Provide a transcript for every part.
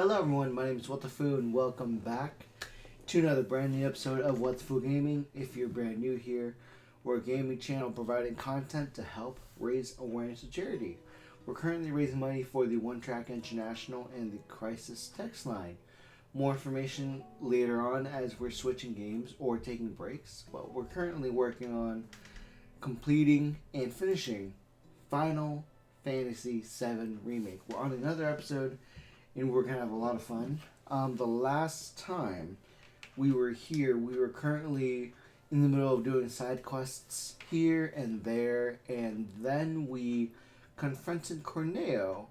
Hello everyone, my name is Wtphu and welcome back to another brand new episode of Wtphu Gaming. If you're brand new here, we're a gaming channel providing content to help raise awareness of charity. We're currently raising money for the One Track International and the Crisis text line. More information later on as we're switching games or taking breaks, but we're currently working on completing and finishing Final Fantasy VII Remake. We're on another episode and we're going to have a lot of fun. The last time we were here, we were currently in the middle of doing side quests here and there, and then we confronted Corneo,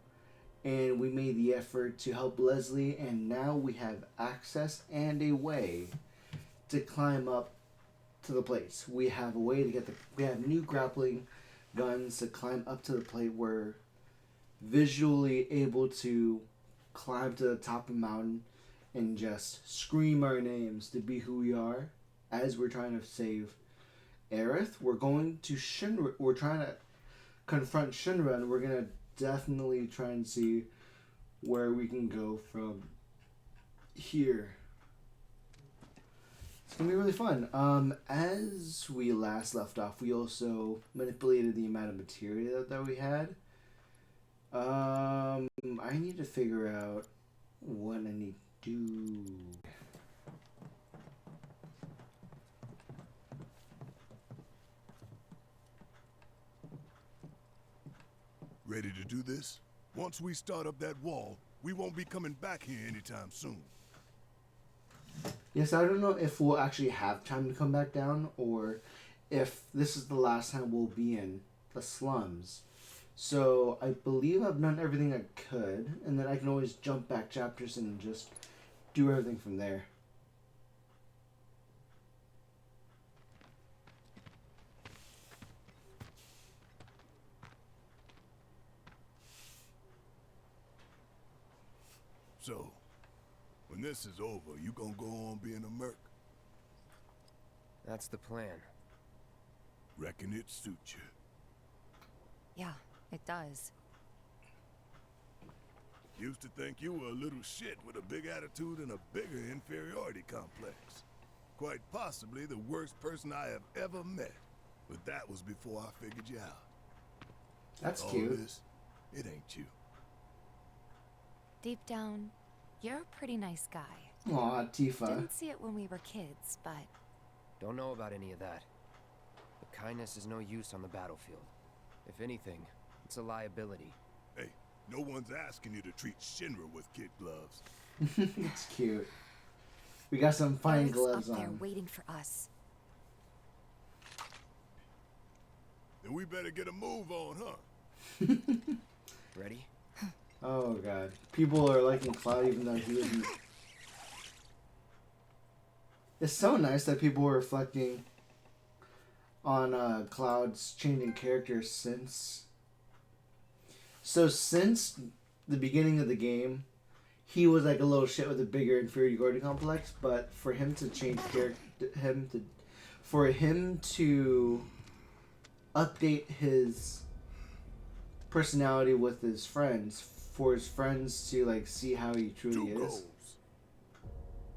and we made the effort to help Leslie, and now we have access and a way to climb up to the place. We have a way to get we have new grappling guns to climb up to the plate. We're visually able to climb to the top of the mountain and just scream our names to be who we are as we're trying to save Aerith. We're going to Shinra. We're trying to confront Shinra, and we're going to definitely try and see where we can go from here. It's going to be really fun. As we last left off, we also manipulated the amount of material that we had. I need to figure out what I need to do. Ready to do this? Once we start up that wall, we won't be coming back here anytime soon. Yes, I don't know if we'll actually have time to come back down or if this is the last time we'll be in the slums. So I believe I've done everything I could, and then I can always jump back chapters and just do everything from there. So, when this is over, you gonna go on being a merc? That's the plan. Reckon it suits you. Yeah, it does. Used to think you were a little shit with a big attitude and a bigger inferiority complex. Quite possibly the worst person I have ever met. But that was before I figured you out. That's All cute. this, it ain't you. Deep down, you're a pretty nice guy. Aw, Tifa. Didn't see it when we were kids, but Don't know about any of that. But kindness is no use on the battlefield. If anything, it's a liability. Hey, no one's asking you to treat Shinra with kid gloves. It's cute. We got some fine Eric's gloves up there on. waiting for us. Then we better get a move on, huh? Ready? Oh god. People are liking Cloud even though he isn't. It's so nice that people were reflecting on Cloud's changing character since the beginning of the game. He was like a little shit with a bigger inferiority complex, but for him to change for him to update his personality with his friends, for his friends to like see how he truly Two is. goals.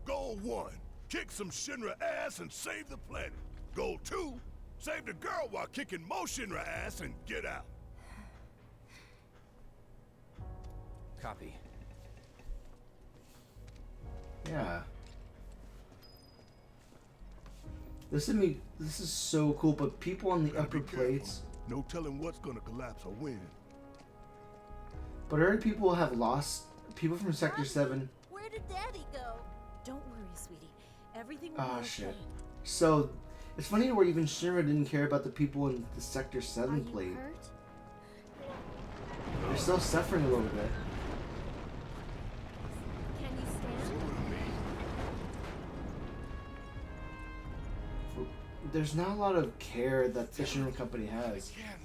Goal 1, kick some Shinra ass and save the planet. Goal 2, save the girl while kicking more Shinra ass and get out. Copy. Yeah. This is so cool, but people on the Gotta upper be careful. plates. No telling what's gonna collapse or when. But I heard people have lost. People from Sector 7. Where did Daddy go? Don't worry, sweetie. Everything will be Ah, okay. shit. So, it's funny where even Shinra didn't care about the people in the Sector Are 7 you plate. hurt? They're still suffering a little bit. Can you See stand? what I mean? There's not a lot of care that the Shinra company has. Again.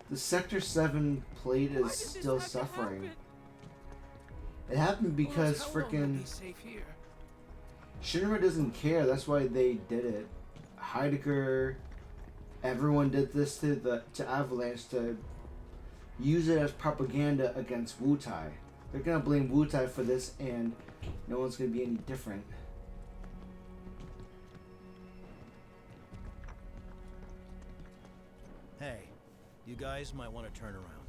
The Sector 7 plate is still suffering. It happened because frickin' Shinra doesn't care. That's why they did it. Heidegger, everyone did this to Avalanche to use it as propaganda against Wtphu. They're gonna blame Wtphu for this, and no one's gonna be any different. Hey, you guys might want to turn around.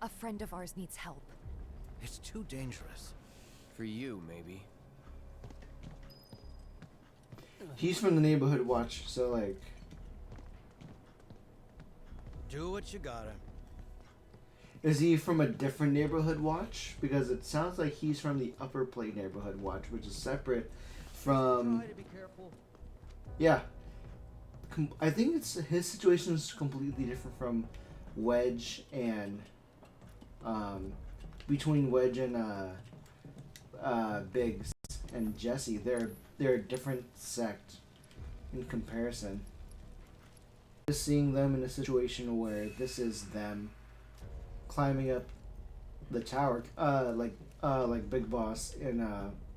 A friend of ours needs help. It's too dangerous. For you, maybe. He's from the neighborhood watch, so like... Do what you gotta. Is he from a different neighborhood watch? Because it sounds like he's from the Upper Plate neighborhood watch, which is separate from... Try to be careful. Yeah. I think it's his situation is completely different from Wedge and... between Wedge and Biggs and Jesse. They're a different sect in comparison. Just seeing them in a situation where this is them climbing up the tower, like Big Boss in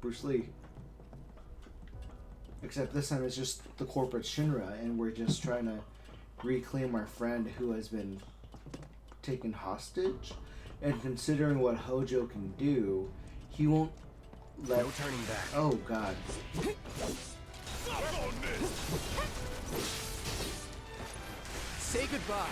Bruce Lee. Except this time it's just the corporate Shinra, and we're just trying to reclaim our friend who has been taken hostage. And considering what Hojo can do, he won't let... No turning back. Oh, God. Say goodbye.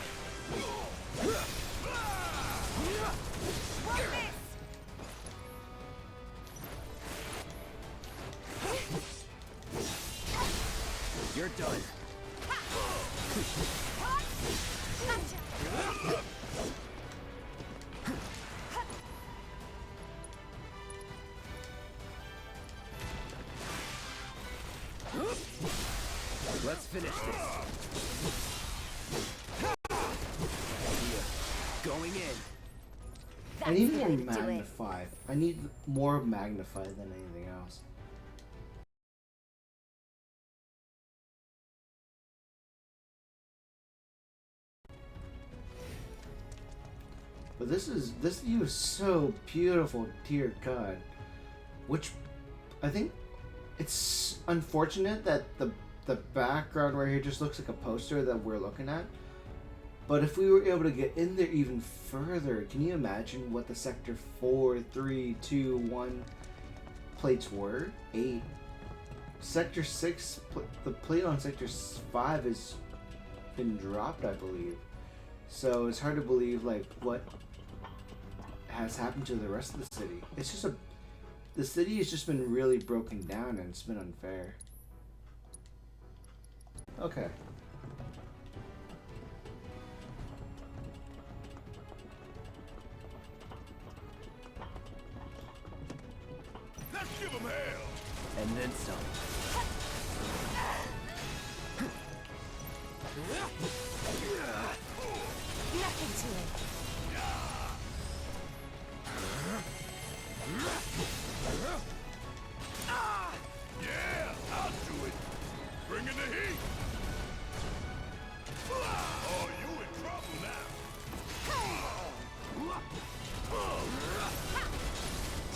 You're done. Let's finish this. Going in. I need the more way to do it. Magnify. I need more Magnify than anything else. But this view is so beautiful, dear God. Which I think it's unfortunate that the background right here just looks like a poster that we're looking at. But if we were able to get in there even further, can you imagine what the Sector 4, 3, 2, 1 plates were? 8. Sector 6, the plate on Sector 5 has been dropped, I believe. So it's hard to believe like what has happened to the rest of the city. It's just the city has just been really broken down, and it's been unfair. Okay. Let's give him hell. And then some. Nothing to it. Yeah, I'll do it. Bring in the heat. Oh, you in trouble now.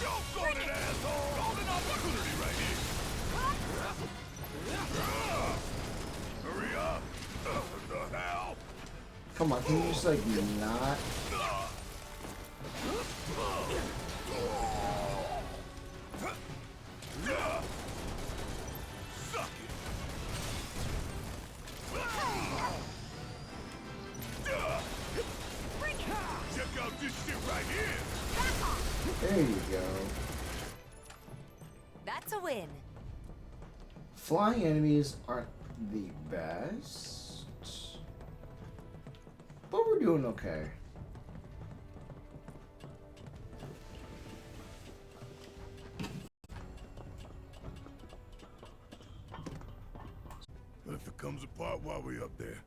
Joke on it, asshole. Golden opportunity right here. Hurry up. The hell? Come on, can you just like not? Suck it. Check out this shit right here. There you go. That's a win. Flying enemies aren't the best, but we're doing okay. What if it comes apart while we're up there?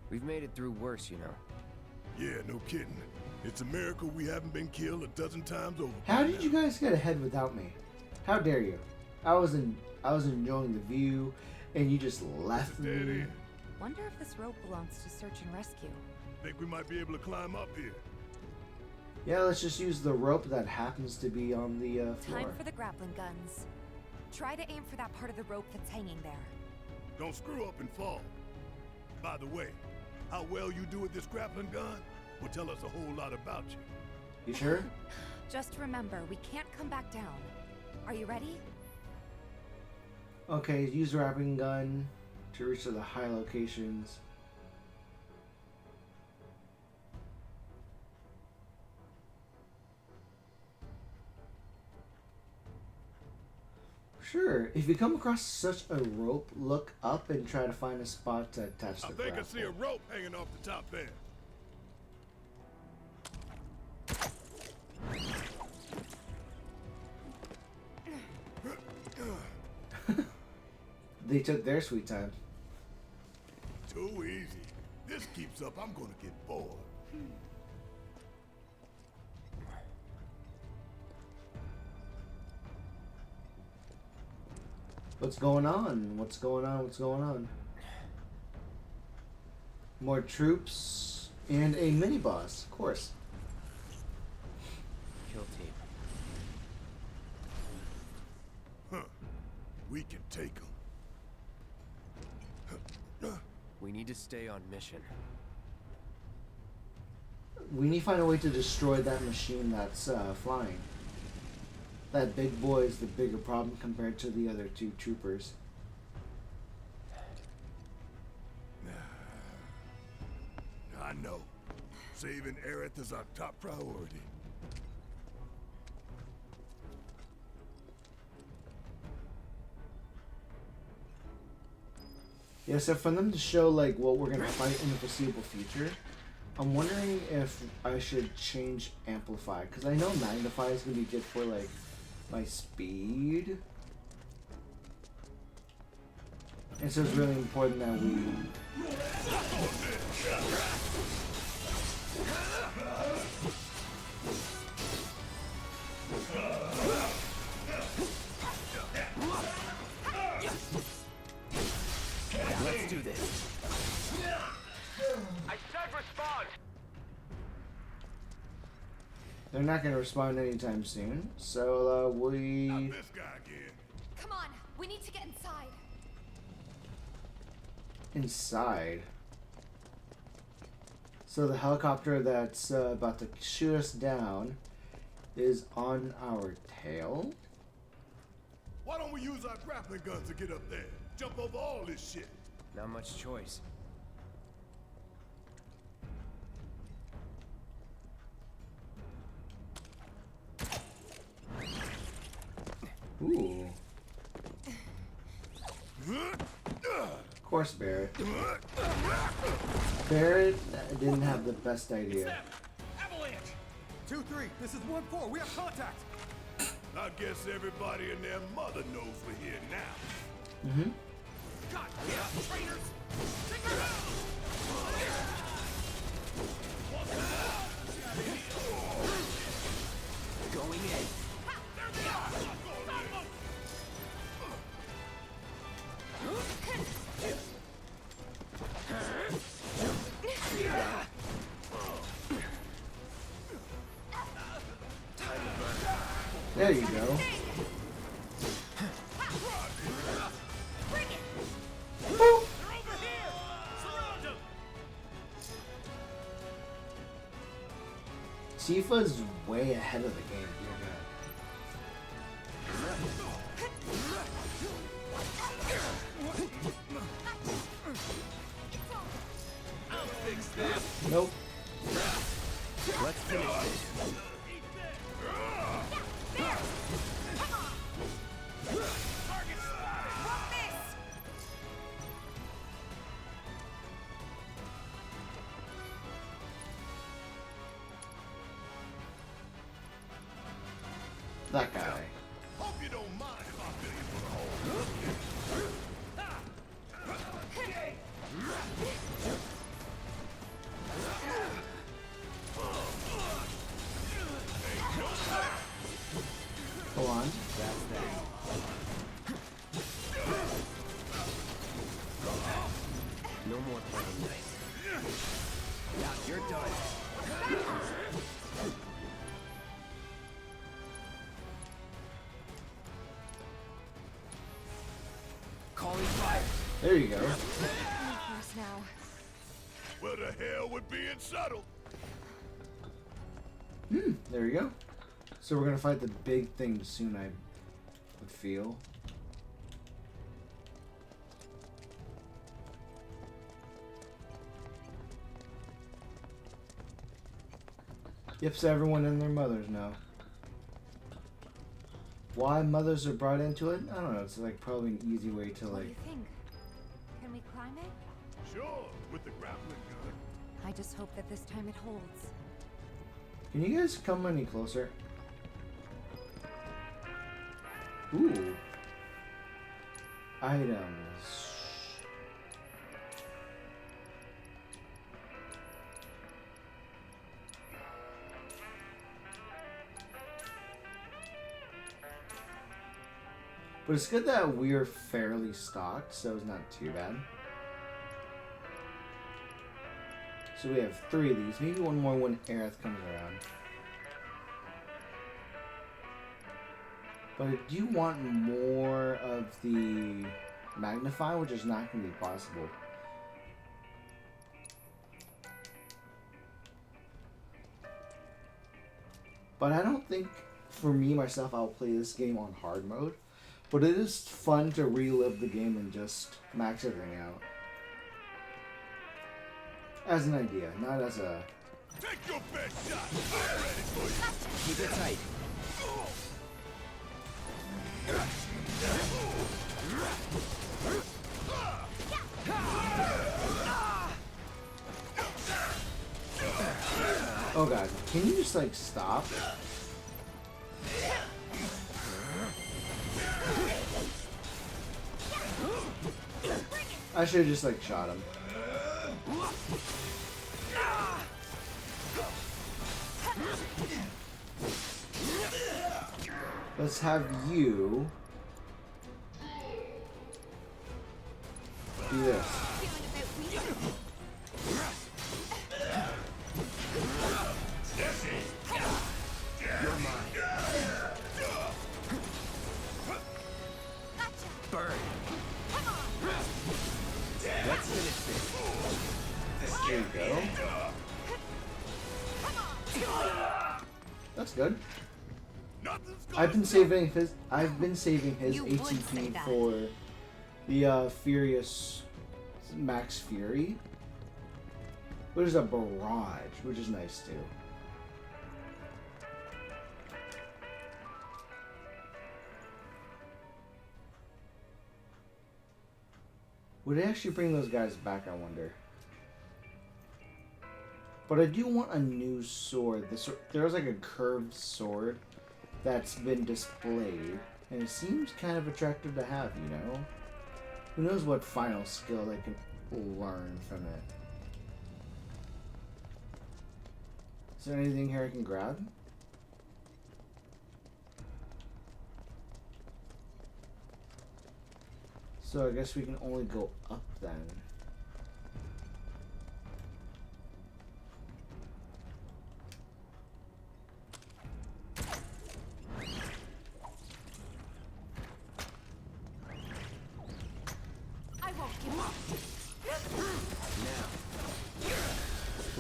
We've made it through worse, you know. Yeah, no kidding. It's a miracle we haven't been killed a dozen times over. How did you guys get ahead without me? How dare you? I was enjoying the view, and you just left Dead me. end. Wonder if this rope belongs to search and rescue. Think we might be able to climb up here. Yeah, let's just use the rope that happens to be on the floor. Time for the grappling guns. Try to aim for that part of the rope that's hanging there. Don't screw up and fall. By the way, how well you do with this grappling gun? will tell us a whole lot about you. You sure? Just remember, we can't come back down. Are you ready? Okay, use wrapping gun to reach to the high locations. Sure. If you come across such a rope, look up and try to find a spot to attach the I think I see a grapple. rope hanging off the top there. They took their sweet time. Too easy. This keeps up, I'm gonna get bored. What's going on? What's going on? What's going on? More troops and a mini boss, of course. Kill team. Huh. We can take them. We need to stay on mission. We need to find a way to destroy that machine that's flying. That big boy is the bigger problem compared to the other two troopers. I know. Saving Aerith is our top priority. Yeah, so for them to show like what we're gonna fight in the foreseeable future, I'm wondering if I should change Amplify, because I know Magnify is gonna be good for like my speed. And so it's really important that we Let's do this. I said respond! they're not gonna respond anytime soon. So Not we this guy again. Come on, we need to get inside. inside. So the helicopter that's about to shoot us down is on our tail. Why don't we use our grappling guns to get up there? Jump over all this shit. Not much choice. Ooh. Of course, Barrett. Barrett didn't have the best idea. Avalanche! 2-3, this is Wtphu, we have contact! I guess everybody and their mother knows we're here now. Mm-hmm. God damn, traitors! Take her out! Going in. There they are! Stop them! There you go. Bring it! Boop. They're over here! Surround them! Tifa's way ahead of the game here, I'll fix this! Nope. Let's finish this. Target spotted! Want this? That guy. Hope you don't mind if I fill you for the whole. Go on. That's that. No more playing nice. Now you're done. Calling fire. There you go. Of course now. Well, the hell with being subtle. There we go. So we're gonna fight the big thing soon, I would feel. Yep, so everyone and their mothers know. Why mothers are brought into it? I don't know. It's like probably an easy way to What do like. you think? Can we climb it? Sure, with the grappling gun. I just hope that this time it holds. Can you guys come any closer? Ooh. Items. But it's good that we're fairly stocked, so it's not too bad. So we have 3 of these. Maybe one more when Aerith comes around. But I do want more of the Magnify, which is not going to be possible. But I don't think, for me, myself, I'll play this game on hard mode. But it is fun to relive the game and just max everything out. As an idea, not as a... Take your best shot. I'm ready for you. Keep it tight. Oh god, can you just like stop? I should have just like shot him. Let's have you do this. Burn. Let's finish this. There you go. That's good. Nothing's I've been saving his You would say ATP that. for the Furious Max Fury. Which is a barrage, which is nice too. Would it actually bring those guys back, I wonder? But I do want a new sword. There's like a curved sword that's been displayed. And it seems kind of attractive to have, you know? Who knows what final skill they can learn from it. Is there anything here I can grab? So I guess we can only go up then. I won't give up. Now.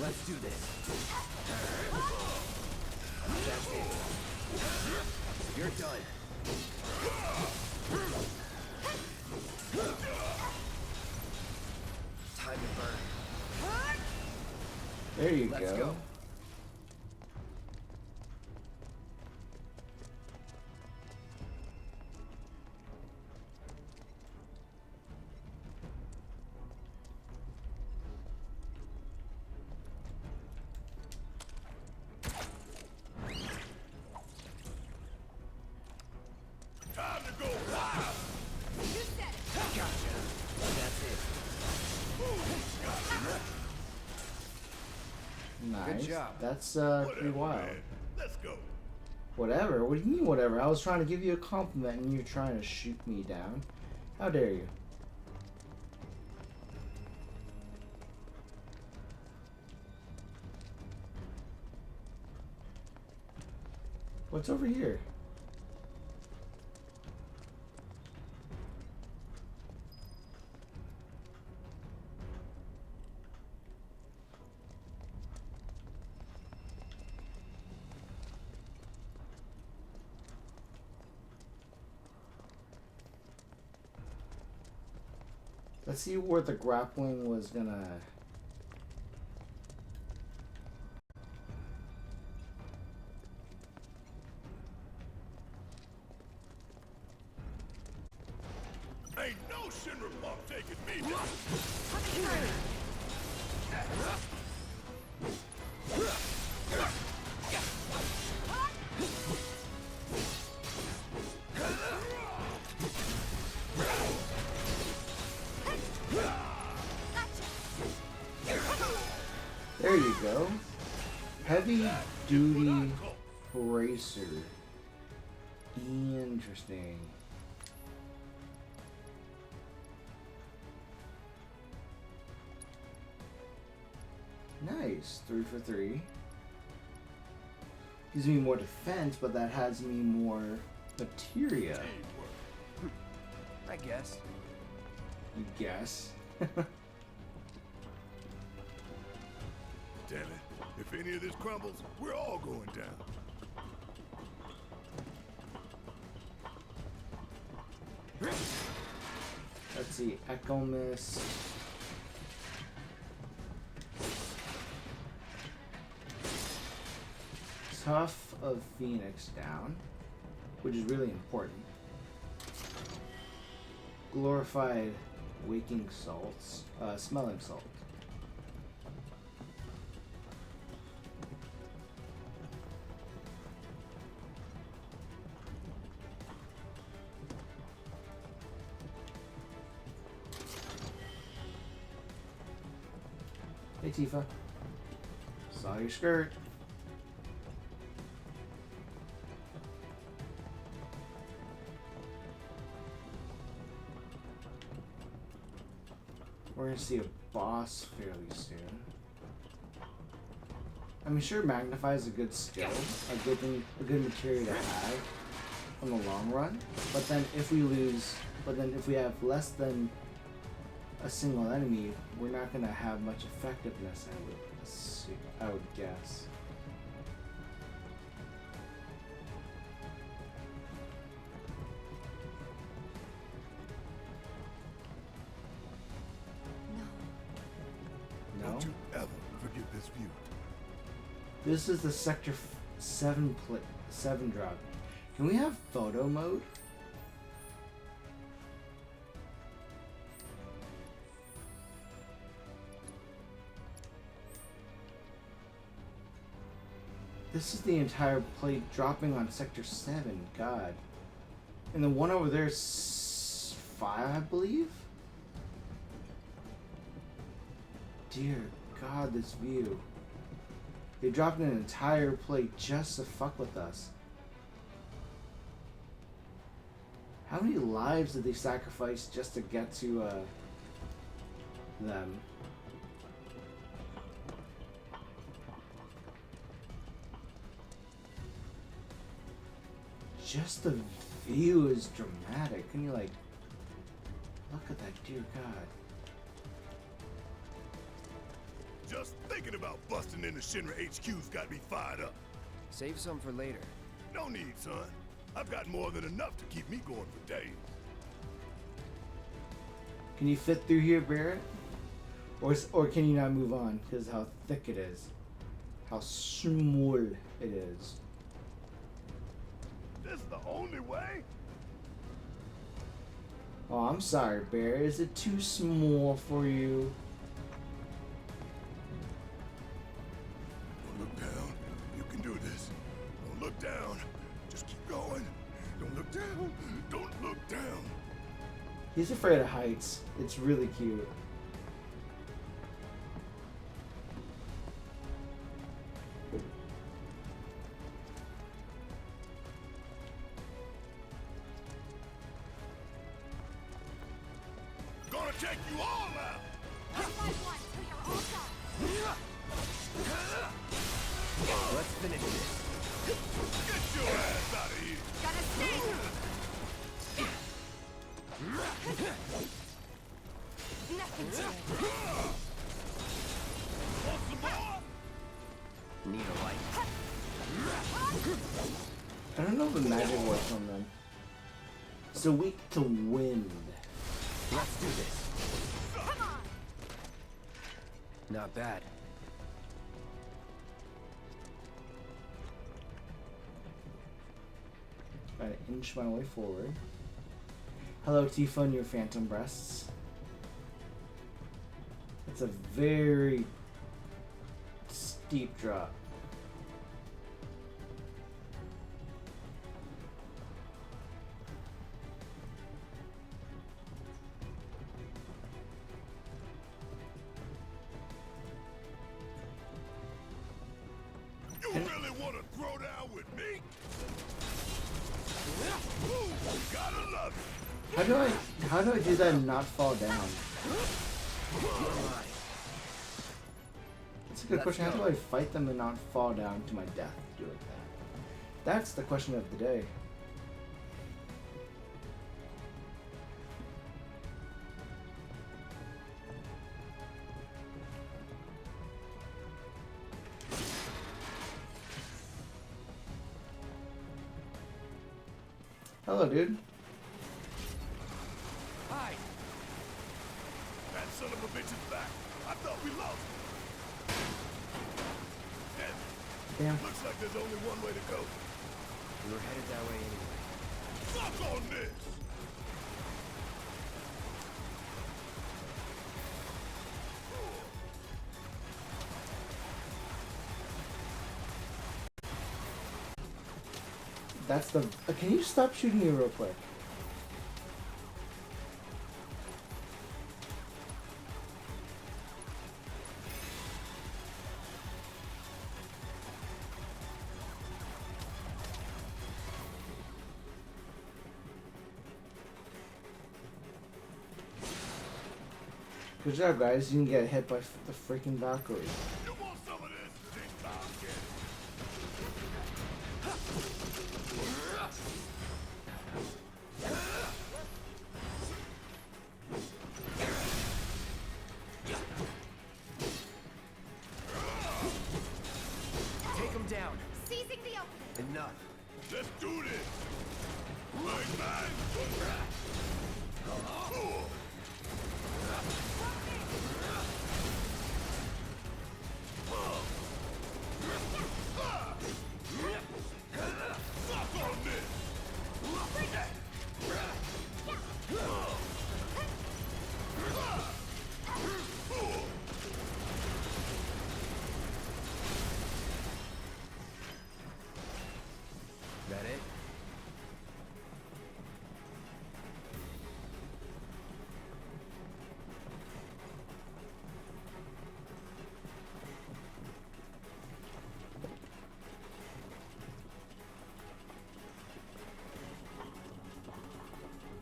Let's do this. That's it. You're done. Time to burn. There you Let's go. Time to go wild. Gotcha. That's it. Nice. Good job. That's Whatever, pretty wild. man. Let's go. Whatever? What do you mean whatever? I was trying to give you a compliment and you're trying to shoot me down. How dare you? What's over here? Let's see where the grappling was gonna... Ain't no Shinra punk taking me down. There you go. Heavy duty racer. Interesting. Nice. 3 for 3. Gives me more defense, but that has me more materia. I guess. You guess. Damn it. If any of this crumbles, we're all going down. Let's see. Echo Mist. Tough of Phoenix down, which is really important. Glorified waking salts, smelling salt. Hey Tifa, saw your skirt. We're gonna see a boss fairly soon. I mean, sure, Magnify is a good skill, a good material to have in the long run. But then if we have less than a single enemy, we're not gonna have much effectiveness. I would guess. Don't you ever forget this view. This is the Sector 7 drop. Can we have photo mode? This is the entire plate dropping on Sector 7. God. And the one over there is 5, I believe? Dear God, this view. They dropped an entire plate just to fuck with us. How many lives did they sacrifice just to get to them? Just the view is dramatic. Can you like look at that, dear God. Just thinking about busting into Shinra HQ's got me fired up. Save some for later. No need, son. I've got more than enough to keep me going for days. Can you fit through here, Barrett? Or can you not move on because how thick it is? How small it is. This is the only way? Oh, I'm sorry, Bear. Is it too small for you? Don't look down. You can do this. Don't look down. Just keep going. Don't look down. Don't look down. He's afraid of heights. It's really cute. Gonna take you all out. Let's finish this. Get your ass out of here. Gotta sting! Nothing to Want some more? Need a light? I don't know if the magic works on them. So weak to wind. Let's do this. Not bad. Try to inch my way forward. Hello, Wtphu and your phantom breasts. It's a very steep drop. You really want to throw down with me? Ooh, gotta love it. How do I do that and not fall down? That's a good question. How do I fight them and not fall down to my death? Do like that. That's the question of the day. Hello, dude. Hi. That son of a bitch is back. I thought we lost. Damn. Looks like there's only one way to go. We were headed that way anyway. Fuck on this! That's the. Can you stop shooting me real quick? Good job, guys. You didn't get hit by the freaking Valkyrie. You want some of this? This time, kid. Take him down. Seizing the opening. Enough. Let's do this! Bang, bang! Fuck on this! That it?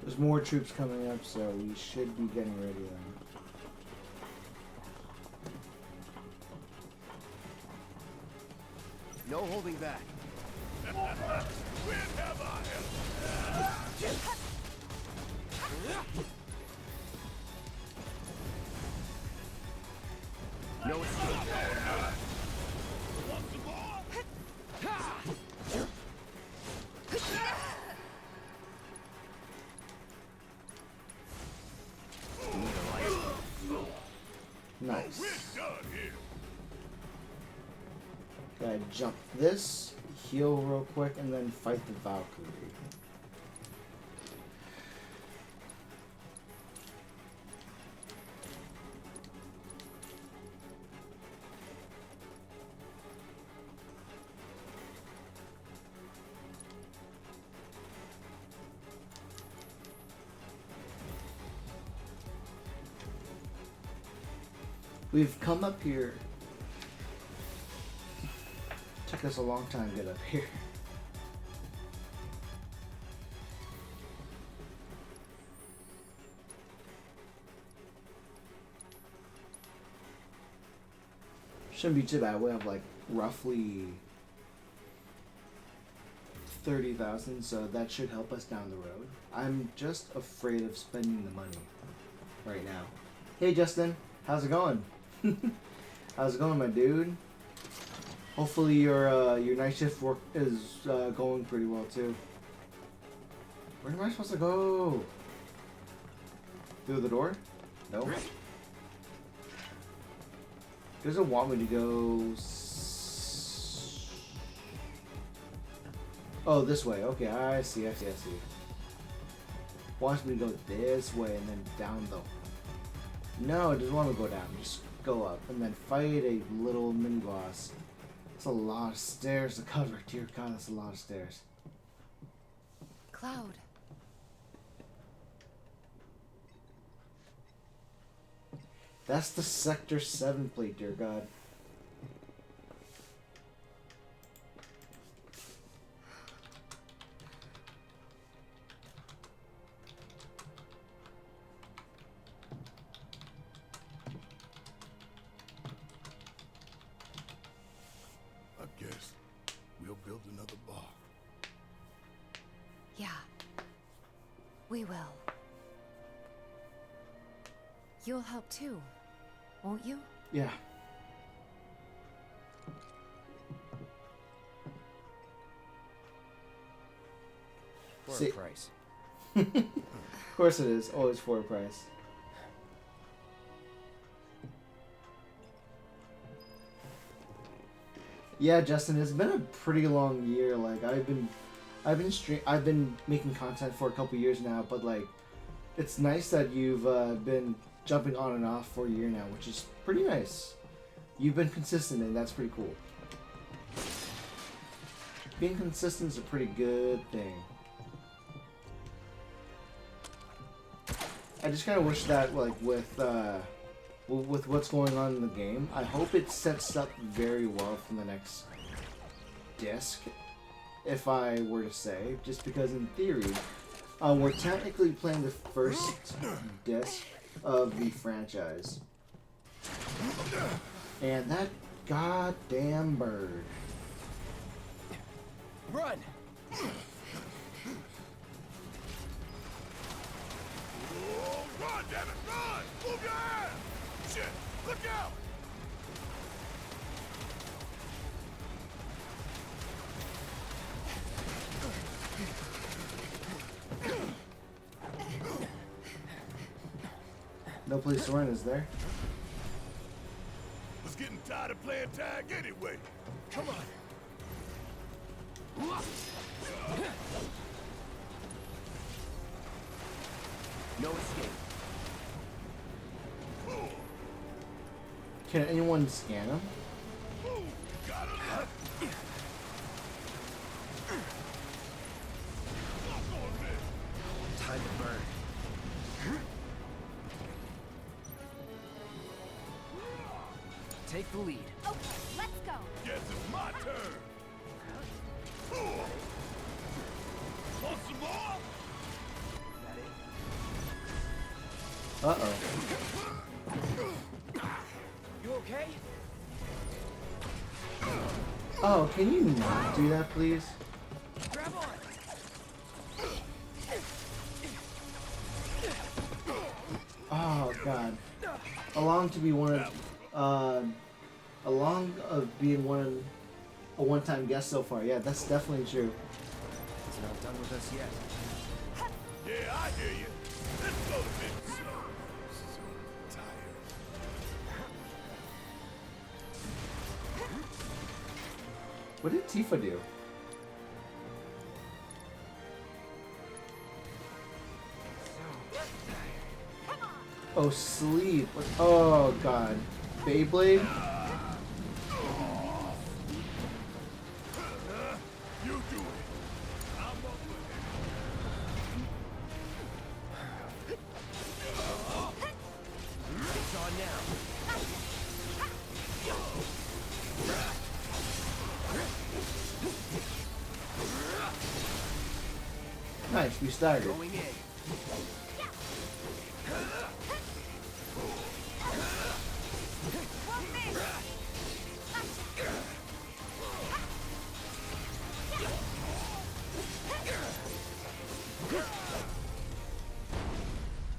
There's more troops coming up, so we should be getting ready then. No holding back. Where have I helped? No escape. Want some more? Nice. We're done here. Gotta jump this, heal real quick, and then fight the Valkyrie. We've come up here. Took us a long time to get up here. Shouldn't be too bad. We have like roughly 30,000, so that should help us down the road. I'm just afraid of spending the money right now. Hey Justin, how's it going? How's it going, my dude? Hopefully your night shift work is going pretty well too. Where am I supposed to go? Through the door? No. Doesn't want me to go. Oh, this way. Okay, I see. Wants me to go this way and then down though. No, it doesn't want me to go down. Just go up and then fight a little mini boss. It's a lot of stairs to cover. Dear God, that's a lot of stairs. Cloud. That's the Sector 7 plate, dear God. I guess we'll build another bar. Yeah. We will. You'll help too, won't you? Yeah. For See- a price. Of course it is. Always for a price. Yeah, Justin, it's been a pretty long year. Like I've been making content for a couple years now, but like it's nice that you've been jumping on and off for a year now, which is pretty nice. You've been consistent, and that's pretty cool. Being consistent is a pretty good thing. I just kind of wish that, like, with what's going on in the game, I hope it sets up very well for the next disc, if I were to say, just because in theory, we're technically playing the first disc of the franchise. And that goddamn bird. Run! Oh, run, damn it, run! Move your ass! Shit, look out! No place to run, is there? Was getting tired of playing tag anyway. Come on. No escape. Can anyone scan him? Got it left. Time to burn. Take the lead. Okay, let's go. Guess it's my turn. Want some more? Uh-oh. You okay? Oh, can you not do that, please? Grab on. Oh, God. Along to be one of, along of being a one-time guest so far. Yeah, that's definitely true. He's not done with us yet. Yeah, I hear you. Let's go, bitch. So tired. What did Tifa do? Oh, sleep. Oh, God. Beyblade? You do it. I'm up It's on now. Nice, we staggered. Going in.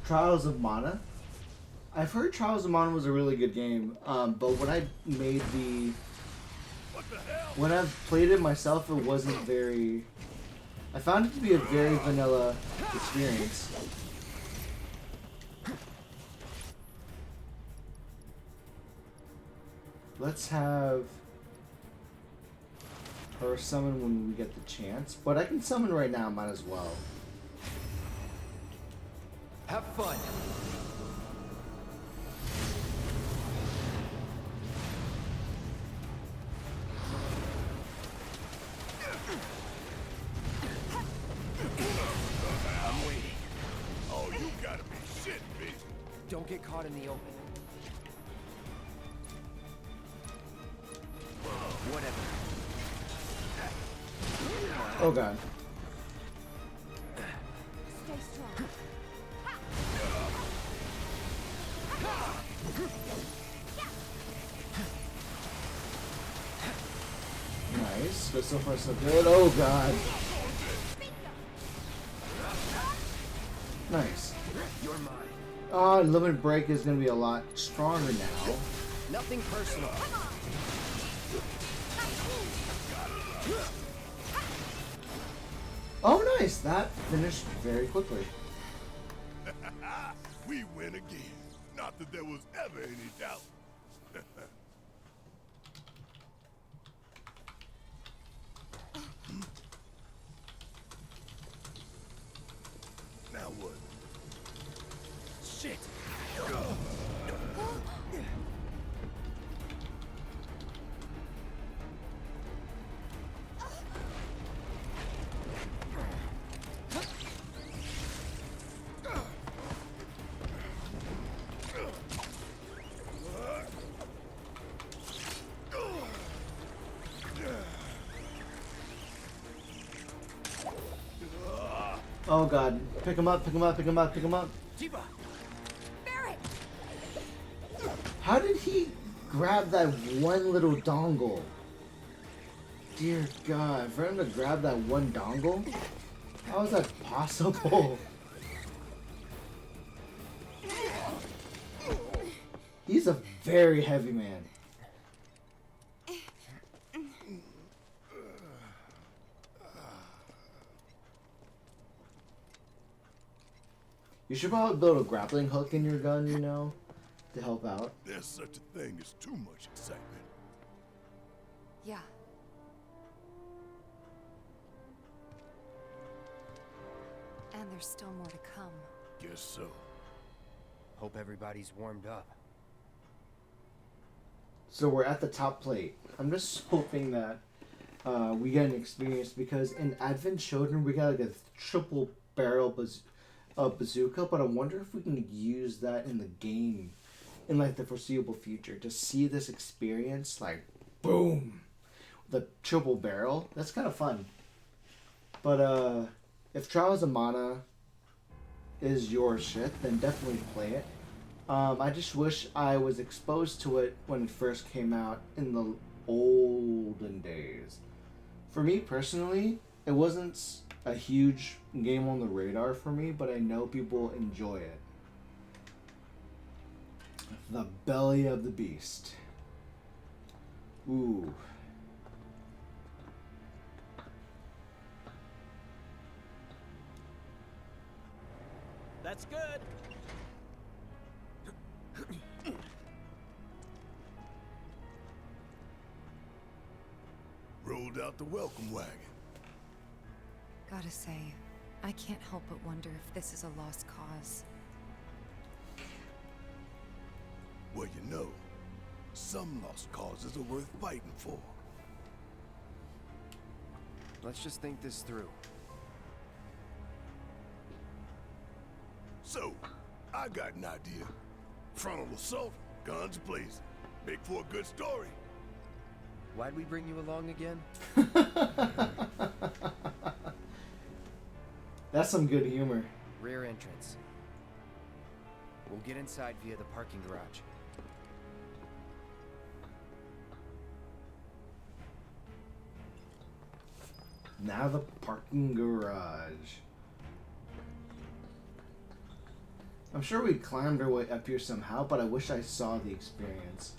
Trials of Mana. I've heard Trials of Mana was a really good game, but when I made the... What the hell? When I've played it myself, it wasn't very... I found it to be a very vanilla experience. let's have her summon when we get the chance. But I can summon right now, might as well. Have fun. I'm waiting. Oh, you gotta be shitting me. Don't get caught in the open. Whatever. Oh god. Stay strong. Nice. But so far so good. Oh god. Nice. You're mine. Limit break is gonna be a lot stronger now. Nothing personal. Oh nice. That finished very quickly. We win again. Not that there was ever any doubt. Now what? Shit. Oh god. Pick him up, pick him up, pick him up, pick him up. Tifa. Barret! How did he grab that one little dongle? Dear god, for him to grab that one dongle? How is that possible? He's a very heavy man. You should probably build a grappling hook in your gun, you know, to help out. There's such a thing as too much excitement. Yeah. And there's still more to come. Guess so. Hope everybody's warmed up. So we're at the top plate. I'm just hoping that we get an experience because in Advent Children we got like a triple barrel bazooka, but I wonder if we can use that in the game in like the foreseeable future to see this experience like boom, the triple barrel. That's kind of fun. But if Trials of Mana is your shit, then definitely play it. I just wish I was exposed to it when it first came out in the olden days. For me personally, it wasn't a huge game on the radar for me, but I know people enjoy it. The Belly of the Beast. Ooh. That's good. Rolled out the welcome wagon. Gotta say, I can't help but wonder if this is a lost cause. Well, you know, some lost causes are worth fighting for. Let's just think this through. So, I got an idea. Frontal assault, guns blazing. Make for a good story. Why'd we bring you along again? That's some good humor. Rear entrance. We'll get inside via the parking garage. Now the parking garage. I'm sure we climbed our way up here somehow, but I wish I saw the experience.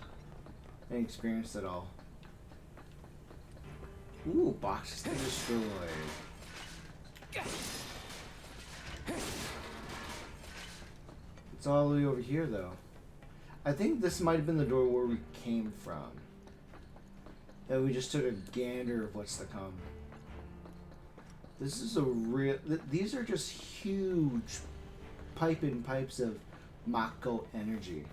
I experienced it all. Ooh, boxes to destroy. It's all the way over here, though. I think this might have been the door where we came from. And we just took a gander of what's to come. This is a real... These are just huge pipes of Mako energy.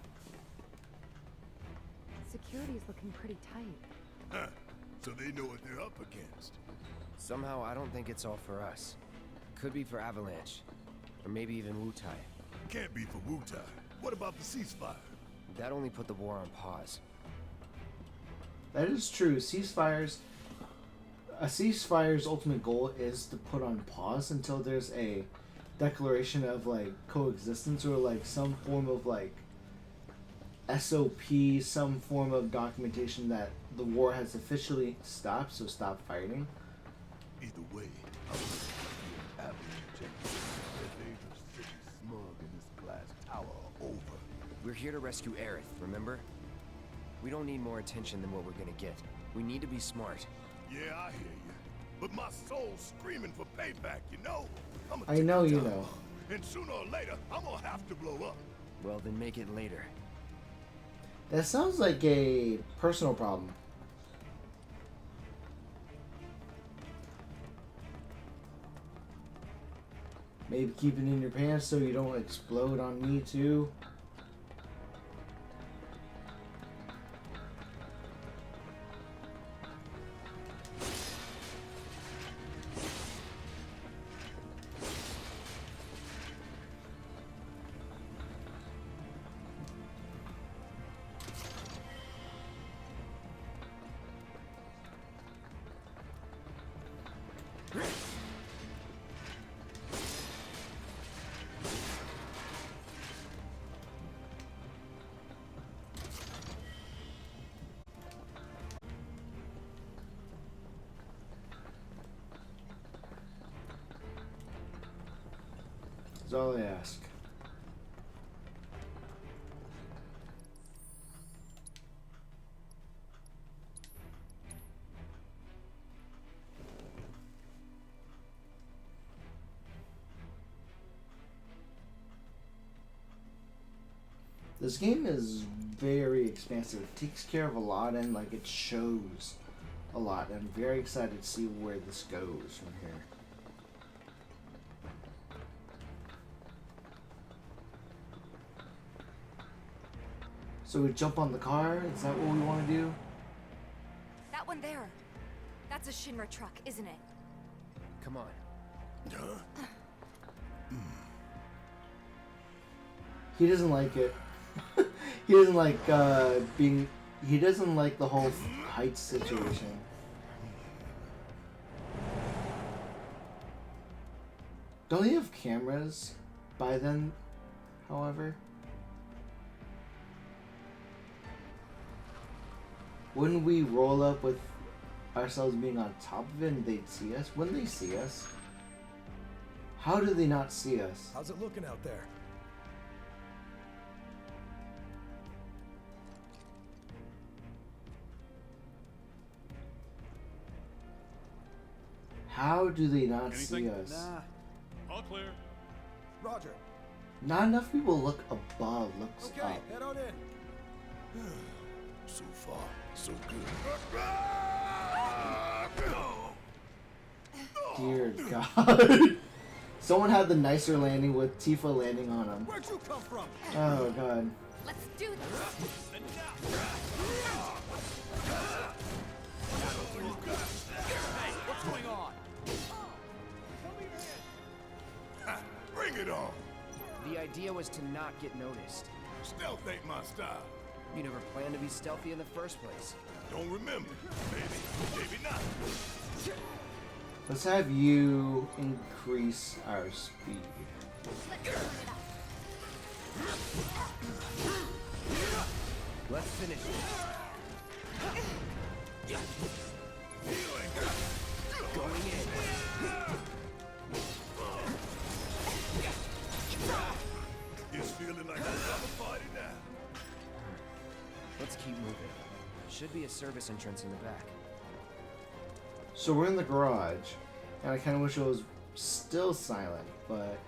Security's looking pretty tight. Huh. So they know what they're up against. Somehow, I don't think it's all for us. Could be for Avalanche. Or maybe even Wtphu. Can't be for Wtphu. What about the ceasefire? That only put the war on pause. That is true. A ceasefire's ultimate goal is to put on pause until there's a declaration of like coexistence or like some form of like SOP, some form of documentation that the war has officially stopped, so stop fighting. Either way, I will be an avalanche. The days of sitting smug in this glass tower are over. We're here to rescue Aerith, remember? We don't need more attention than what we're gonna get. We need to be smart. Yeah, I hear you. But my soul's screaming for payback, you know? I know you know. And sooner or later, I'm gonna have to blow up. Well, then make it later. That sounds like a personal problem. Maybe keep it in your pants so you don't explode on me too. That's all I ask. This game is very expansive. It takes care of a lot and like it shows a lot. I'm very excited to see where this goes from here. So we jump on the car? Is that what we want to do? That one there. That's a Shinra truck, isn't it? Come on. Huh? He doesn't like it. He doesn't like being... He doesn't like the whole heights situation. Don't they have cameras by then, however? Wouldn't we roll up with ourselves being on top of it and they'd see us? Wouldn't they see us? How do they not see us? How's it looking out there? How do they not Anything? see us? Nah. All clear. Roger. Not enough people look above, looks Okay, up. head on in. So far, so good. Dear God. Someone had the nicer landing with Tifa landing on him. Where'd you come from? Oh God. Let's do this. Hey, what's going on? Bring it on. The idea was to not get noticed. Stealth ain't my style. You never planned to be stealthy in the first place. Don't remember. Maybe not. Let's have you increase our speed. Let's finish this. Going in. It's feeling like another party now. Let's keep moving. Should be a service entrance in the back. So we're in the garage, and I kind of wish it was still silent, but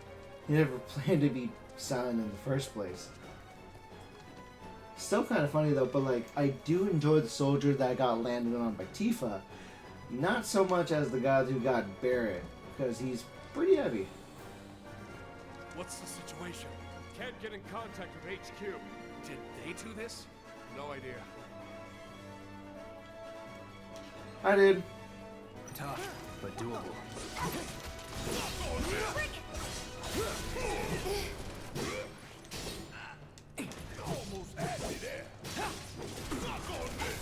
he never planned to be silent in the first place. Still kind of funny though, but like I do enjoy the soldier that got landed on by Tifa. Not so much as the guy who got Barrett, because he's pretty heavy. What's the situation? Can't get in contact with HQ. Did they do this? No idea. I did. Tough, but doable. Almost had me there. Knock on this.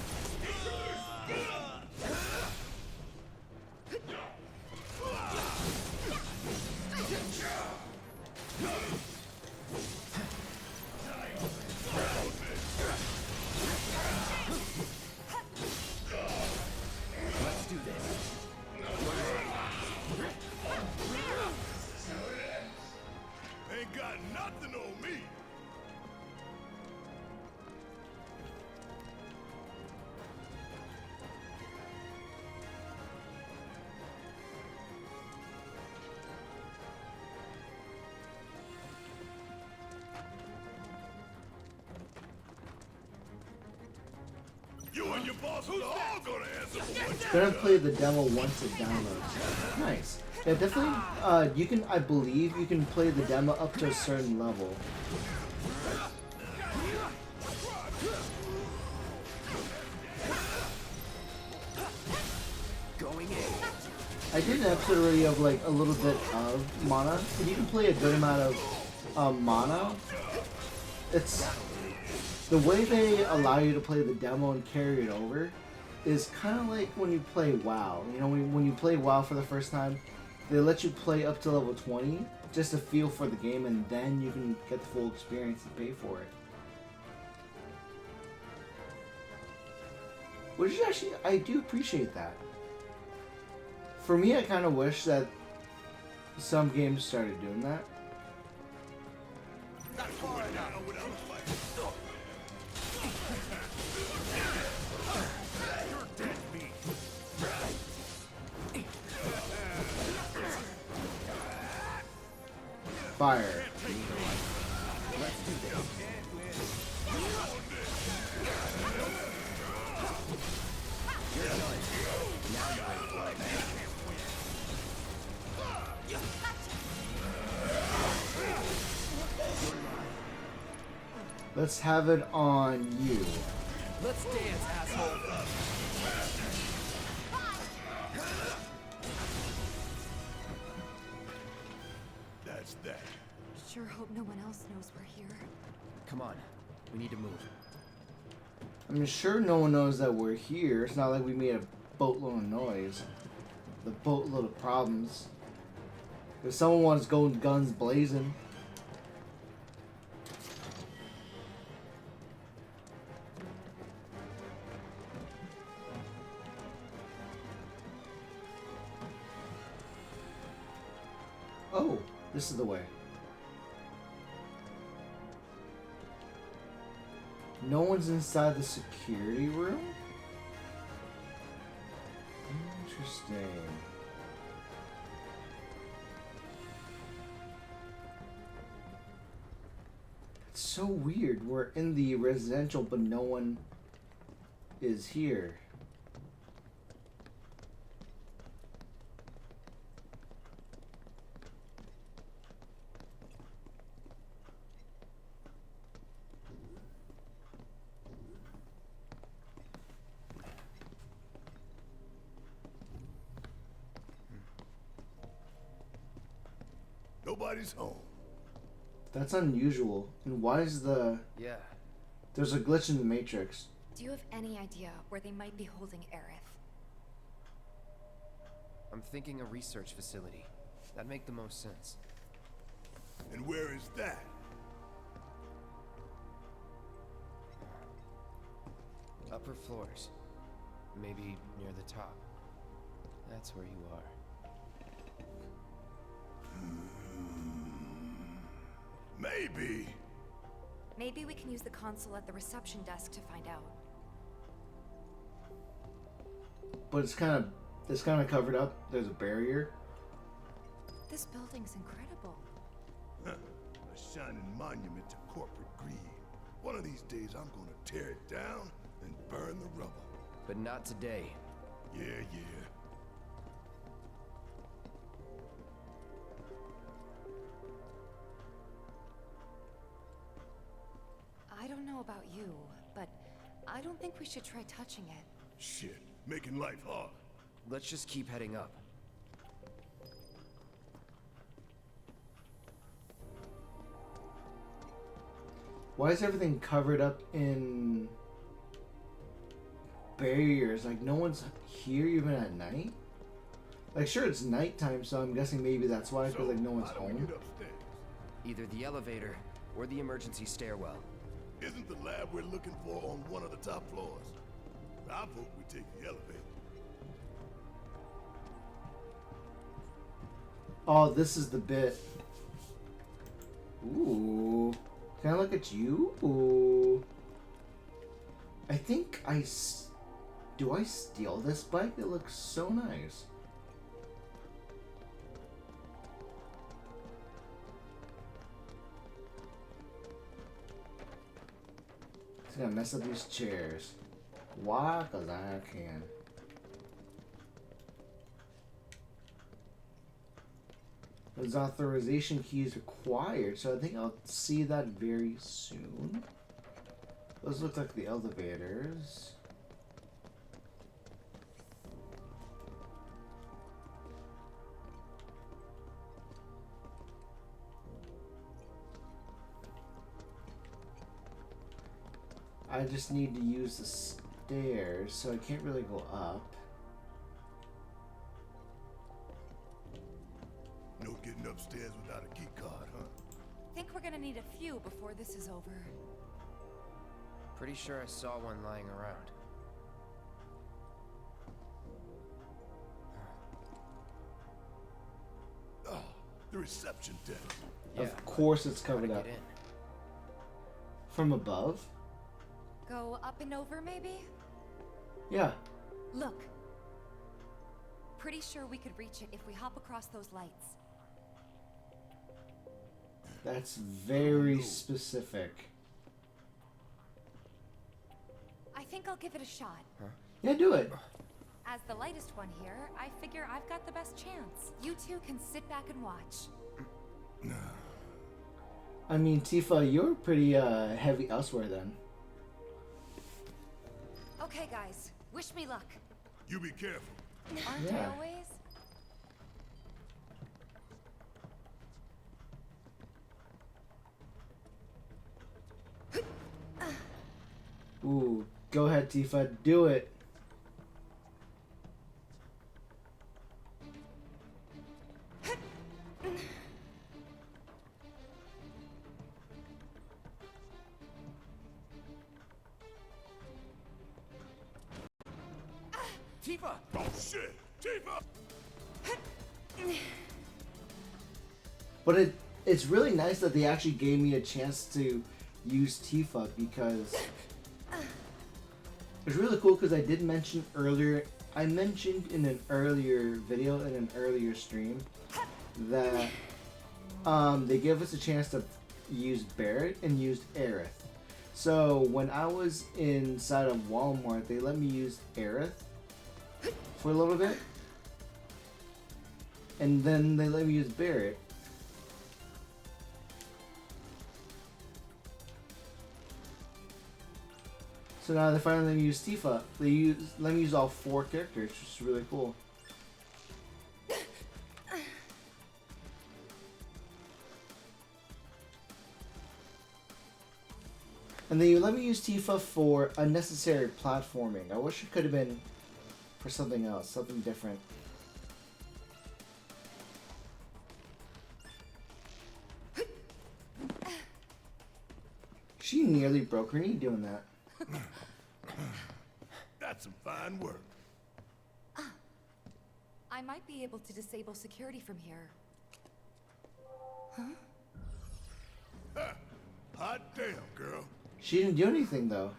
Let's do this. Ain't got nothing on me. You and your boss are all gonna answer for what you Gonna play the demo once it downloads. Nice. Yeah, definitely. You can, I believe, you can play the demo up to a certain level. Going in. I did an episode already of like a little bit of mana, and you can play a good amount of mana. It's the way they allow you to play the demo and carry it over is kind of like when you play WoW. You know, when you play WoW for the first time, they let you play up to level 20 just to feel for the game, and then you can get the full experience and pay for it. Which is actually, I do appreciate that. For me, I kind of wish that some games started doing that. Not far enough without a fight. You're dead meat. Fire. Let's do this. You're done. Now you're ready for it. Let's have it on you. Let's dance, asshole. That's that. Sure hope no one else knows we're here. Come on. We need to move. I'm sure no one knows that we're here. It's not like we made a boatload of noise. The boatload of problems. If someone wants to go guns blazing. Oh, this is the way. No one's inside the security room? Interesting. It's so weird. We're in the residential, but no one is here. Nobody's home. That's unusual. And why is Yeah. there's a glitch in the Matrix? Do you have any idea where they might be holding Aerith? I'm thinking a research facility. That'd make the most sense. And where is that? Upper floors. Maybe near the top. That's where you are. Maybe. Maybe we can use the console at the reception desk to find out. But it's kind of covered up. There's a barrier. This building's incredible. Huh. A shining monument to corporate greed. One of these days, I'm gonna tear it down and burn the rubble. But not today. Yeah, yeah. I don't know about you, but I don't think we should try touching it. Shit, making life hard. Let's just keep heading up. Why is everything covered up in barriers? Like, no one's here even at night? Like, sure, it's nighttime, so I'm guessing maybe that's why, because, like, no one's how do we home. get upstairs? Either the elevator or the emergency stairwell. Isn't the lab we're looking for on one of the top floors? I vote we take the elevator. Oh, this is the bit. Ooh. Can I look at you? Ooh. I think do I steal this bike? It looks so nice. It's gonna mess up these chairs. Why? 'Cause I can. Those authorization keys required, so I think I'll see that very soon. Those look like the elevators. I just need to use the stairs, so I can't really go up. No getting upstairs without a key card, huh? Think we're gonna need a few before this is over. Pretty sure I saw one lying around. Oh, the reception desk. Yeah, Of course it's gotta covered up. get in. From above? Go up and over, maybe? Yeah. Look. Pretty sure we could reach it if we hop across those lights. That's very specific. I think I'll give it a shot. Yeah, do it. As the lightest one here, I figure I've got the best chance. You two can sit back and watch. I mean, Tifa, you're pretty heavy elsewhere then. Okay, guys. Wish me luck. You be careful. Aren't I Yeah. always? Ooh, go ahead, Tifa, do it. Tifa! Oh shit! Tifa! But it's really nice that they actually gave me a chance to use Tifa, because it's really cool, because I did mention earlier, I mentioned in an earlier video, in an earlier stream, that they gave us a chance to use Barrett and used Aerith. So when I was inside of Walmart, they let me use Aerith for a little bit, and then they let me use Barrett. So now they finally let me use Tifa. Let me use all 4 characters, which is really cool. And then you let me use Tifa for unnecessary platforming. I wish it could have been for something else, something different. She nearly broke her knee doing that. That's some fine work. I might be able to disable security from here. Ha! Hot damn, girl. She didn't do anything though.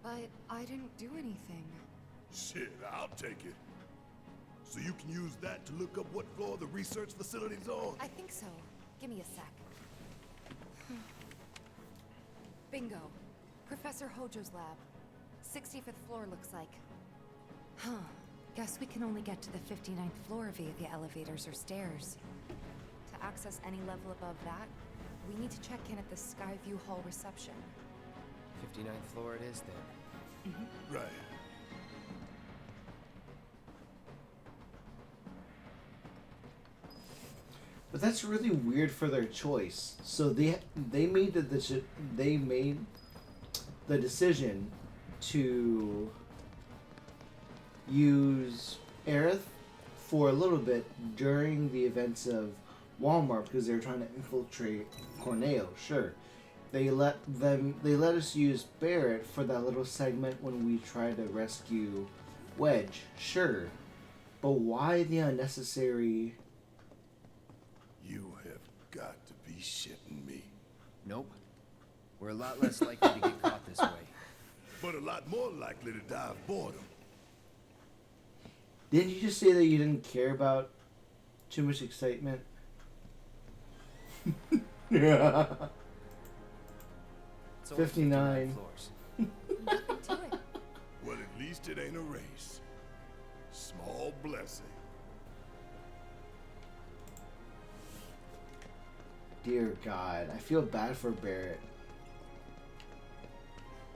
But I didn't do anything. Shit, I'll take it. So you can use that to look up what floor the research facility's on? I think so. Give me a sec. Bingo. Professor Hojo's lab. 65th floor looks like. Huh. Guess we can only get to the 59th floor via the elevators or stairs. To access any level above that, we need to check in at the Skyview Hall reception. 59th floor it is then. Right. But that's really weird for their choice. So they made the decision to use Aerith for a little bit during the events of Walmart because they were trying to infiltrate Corneo. Sure, they let us use Barrett for that little segment when we tried to rescue Wedge. Sure, but why the unnecessary? You have got to be shitting me. Nope. We're a lot less likely to get caught this way. But a lot more likely to die of boredom. Didn't you just say that you didn't care about too much excitement? Yeah. It's only 59 floors. Nothing to it. Well, at least it ain't a race. Small blessing. Dear God, I feel bad for Barrett.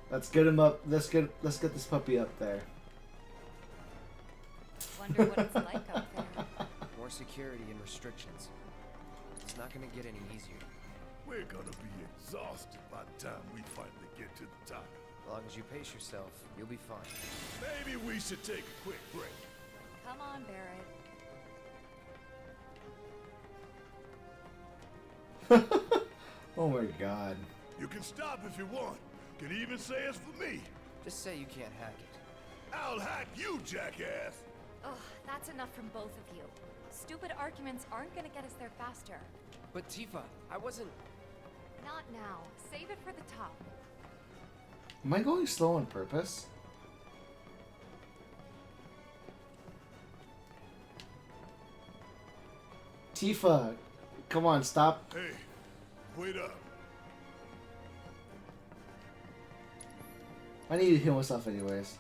Let's get him up. Let's get this puppy up there. Wonder what it's like up there. More security and restrictions. It's not gonna get any easier. We're gonna be exhausted by the time we finally get to the top. As long as you pace yourself, you'll be fine. Maybe we should take a quick break. Come on, Barrett. Oh my God. You can stop if you want. Can even say it's for me. Just say you can't hack it. I'll hack you, jackass. Ugh, that's enough from both of you. Stupid arguments aren't gonna get us there faster. But Tifa, I wasn't... Not now. Save it for the top. Am I going slow on purpose? Tifa, come on, stop. Hey, wait up. I need to heal myself anyways.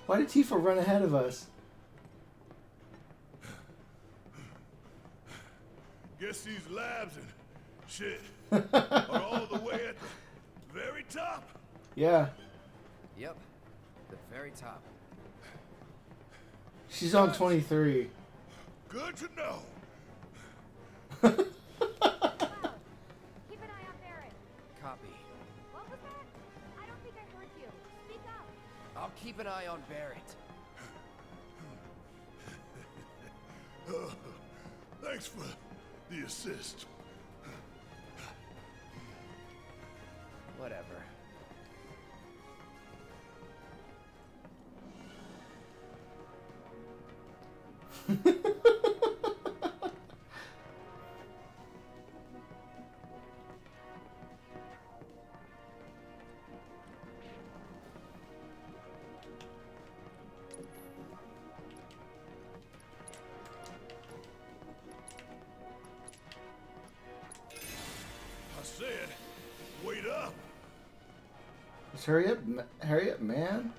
Why did Tifa run ahead of us? Guess these labs and shit are all the way at the very top. Yeah, Yep. The very top. she's on 23. Good to know. Wow. Keep an eye on Barrett. Copy. What was that? I don't think I heard you. Speak up. I'll keep an eye on Barrett. Thanks for the assist. Whatever. I said, wait up. Just hurry up, man.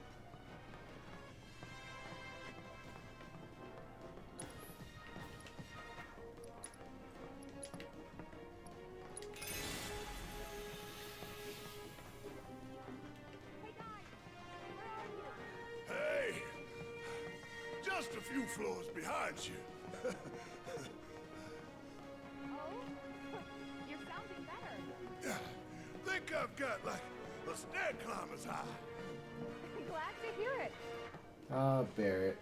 Hey guys, where are you? Hey, just a few floors behind you. Oh, you're sounding better. Think I've got like a stair climber's high. Glad to hear it. Oh, Barrett.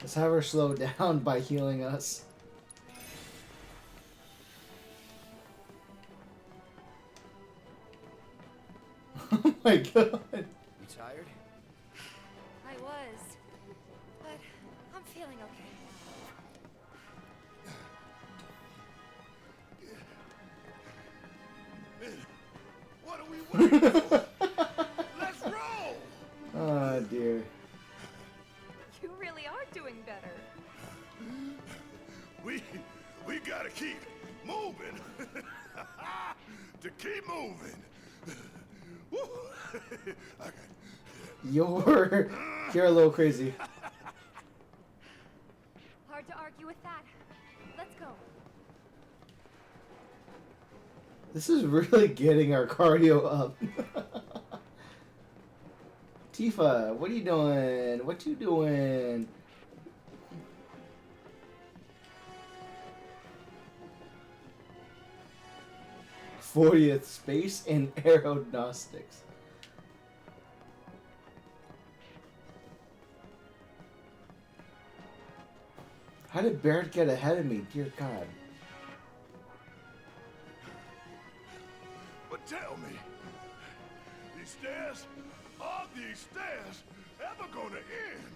Let's have her slow down by healing us. Oh my God. You tired? I was, but I'm feeling okay. What are we waiting for? to keep moving. To keep moving. Woo. Okay. You're a little crazy. Hard to argue with that. Let's go. This is really getting our cardio up. Tifa, what are you doing? What you doing? '40th Space and Aeronautics. How did Barrett get ahead of me? Dear God. But tell me, these stairs, are these stairs ever gonna end?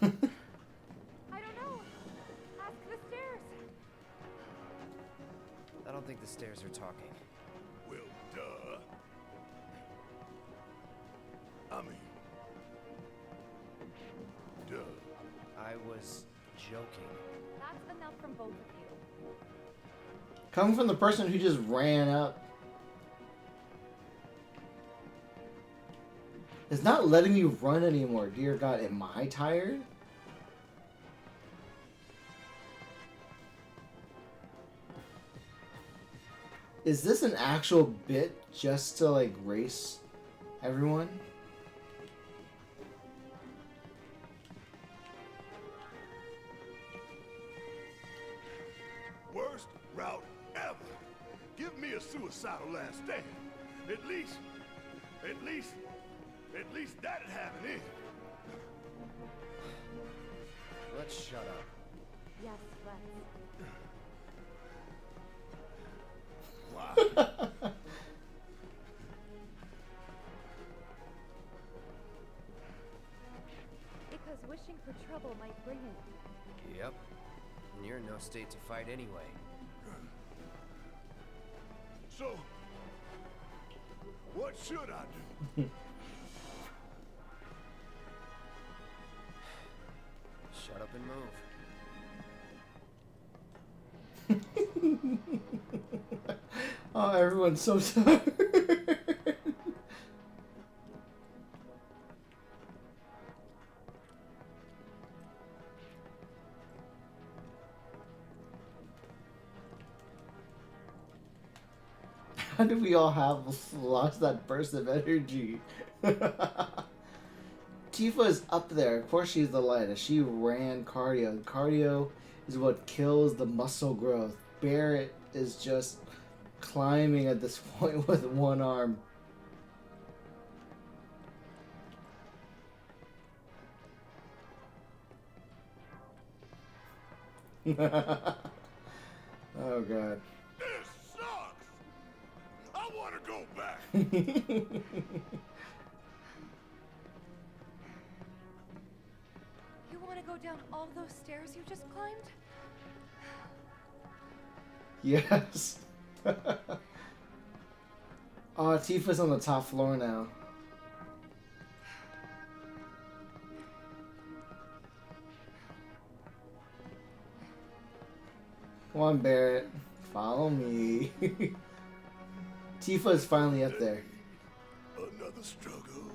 I don't know. Ask the stairs. I don't think the stairs are talking. Well, duh. I mean, duh. I was joking. That's enough from both of you. Coming from the person who just ran up. It's not letting me run anymore. Dear God, am I tired? Is this an actual bit just to like race everyone? Worst route ever. Give me a suicidal last stand. At least that'd have an end. Let's shut up. Yes, let's. Why? Because wishing for trouble might bring it. Yep. And you're in no state to fight anyway. So, what should I do? Shut up and move. Oh, everyone's so tired. How do we all have lost that burst of energy? Tifa is up there. Of course she's the lightest. She ran cardio. Cardio is what kills the muscle growth. Barrett is just climbing at this point with one arm. Oh God. This sucks! I want to go back! You want to go down all those stairs you just climbed? Yes. Oh, Tifa's on the top floor now. Come on, Barrett. Follow me. Tifa's finally up there. Another struggle.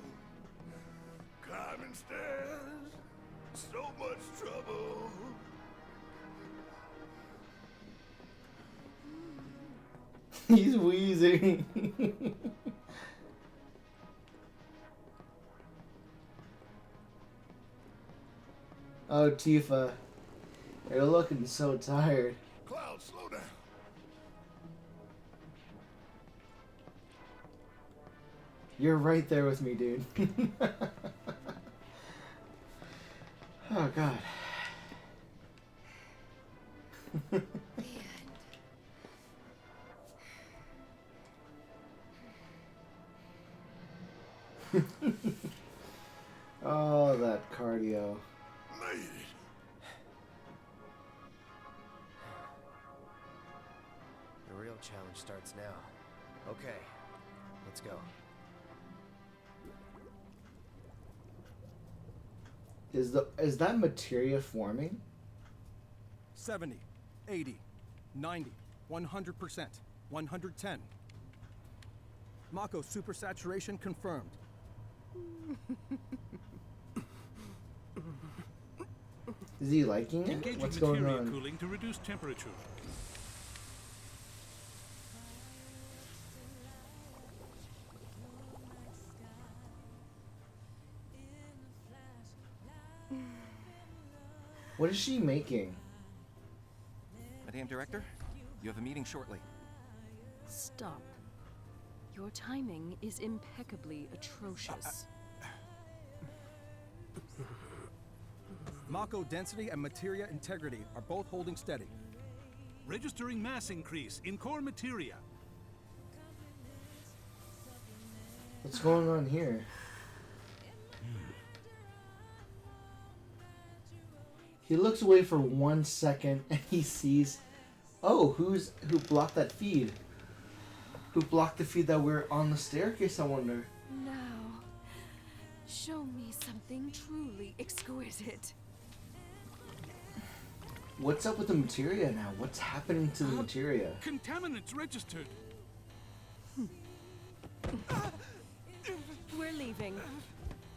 Climbing stairs. So much trouble. He's wheezing. Oh, Tifa. You're looking so tired. Cloud, slow down. You're right there with me, dude. Oh, God. Oh, that cardio. Made it. The real challenge starts now. Okay, let's go. Is that materia forming? 70, 80, 90, 100%, 110. Mako supersaturation confirmed. Is he liking it? Engaging What's going materia on? cooling to reduce temperature. What is she making? Madame Director, you have a meeting shortly. Stop. Your timing is impeccably atrocious. Mako density and materia integrity are both holding steady. Registering mass increase in core materia. What's going on here? He looks away for 1 second and he sees, oh, who blocked that feed? Who blocked the feed that we're on the staircase, I wonder? Now, show me something truly exquisite. What's up with the materia now? What's happening to the materia? Contaminants registered. We're leaving.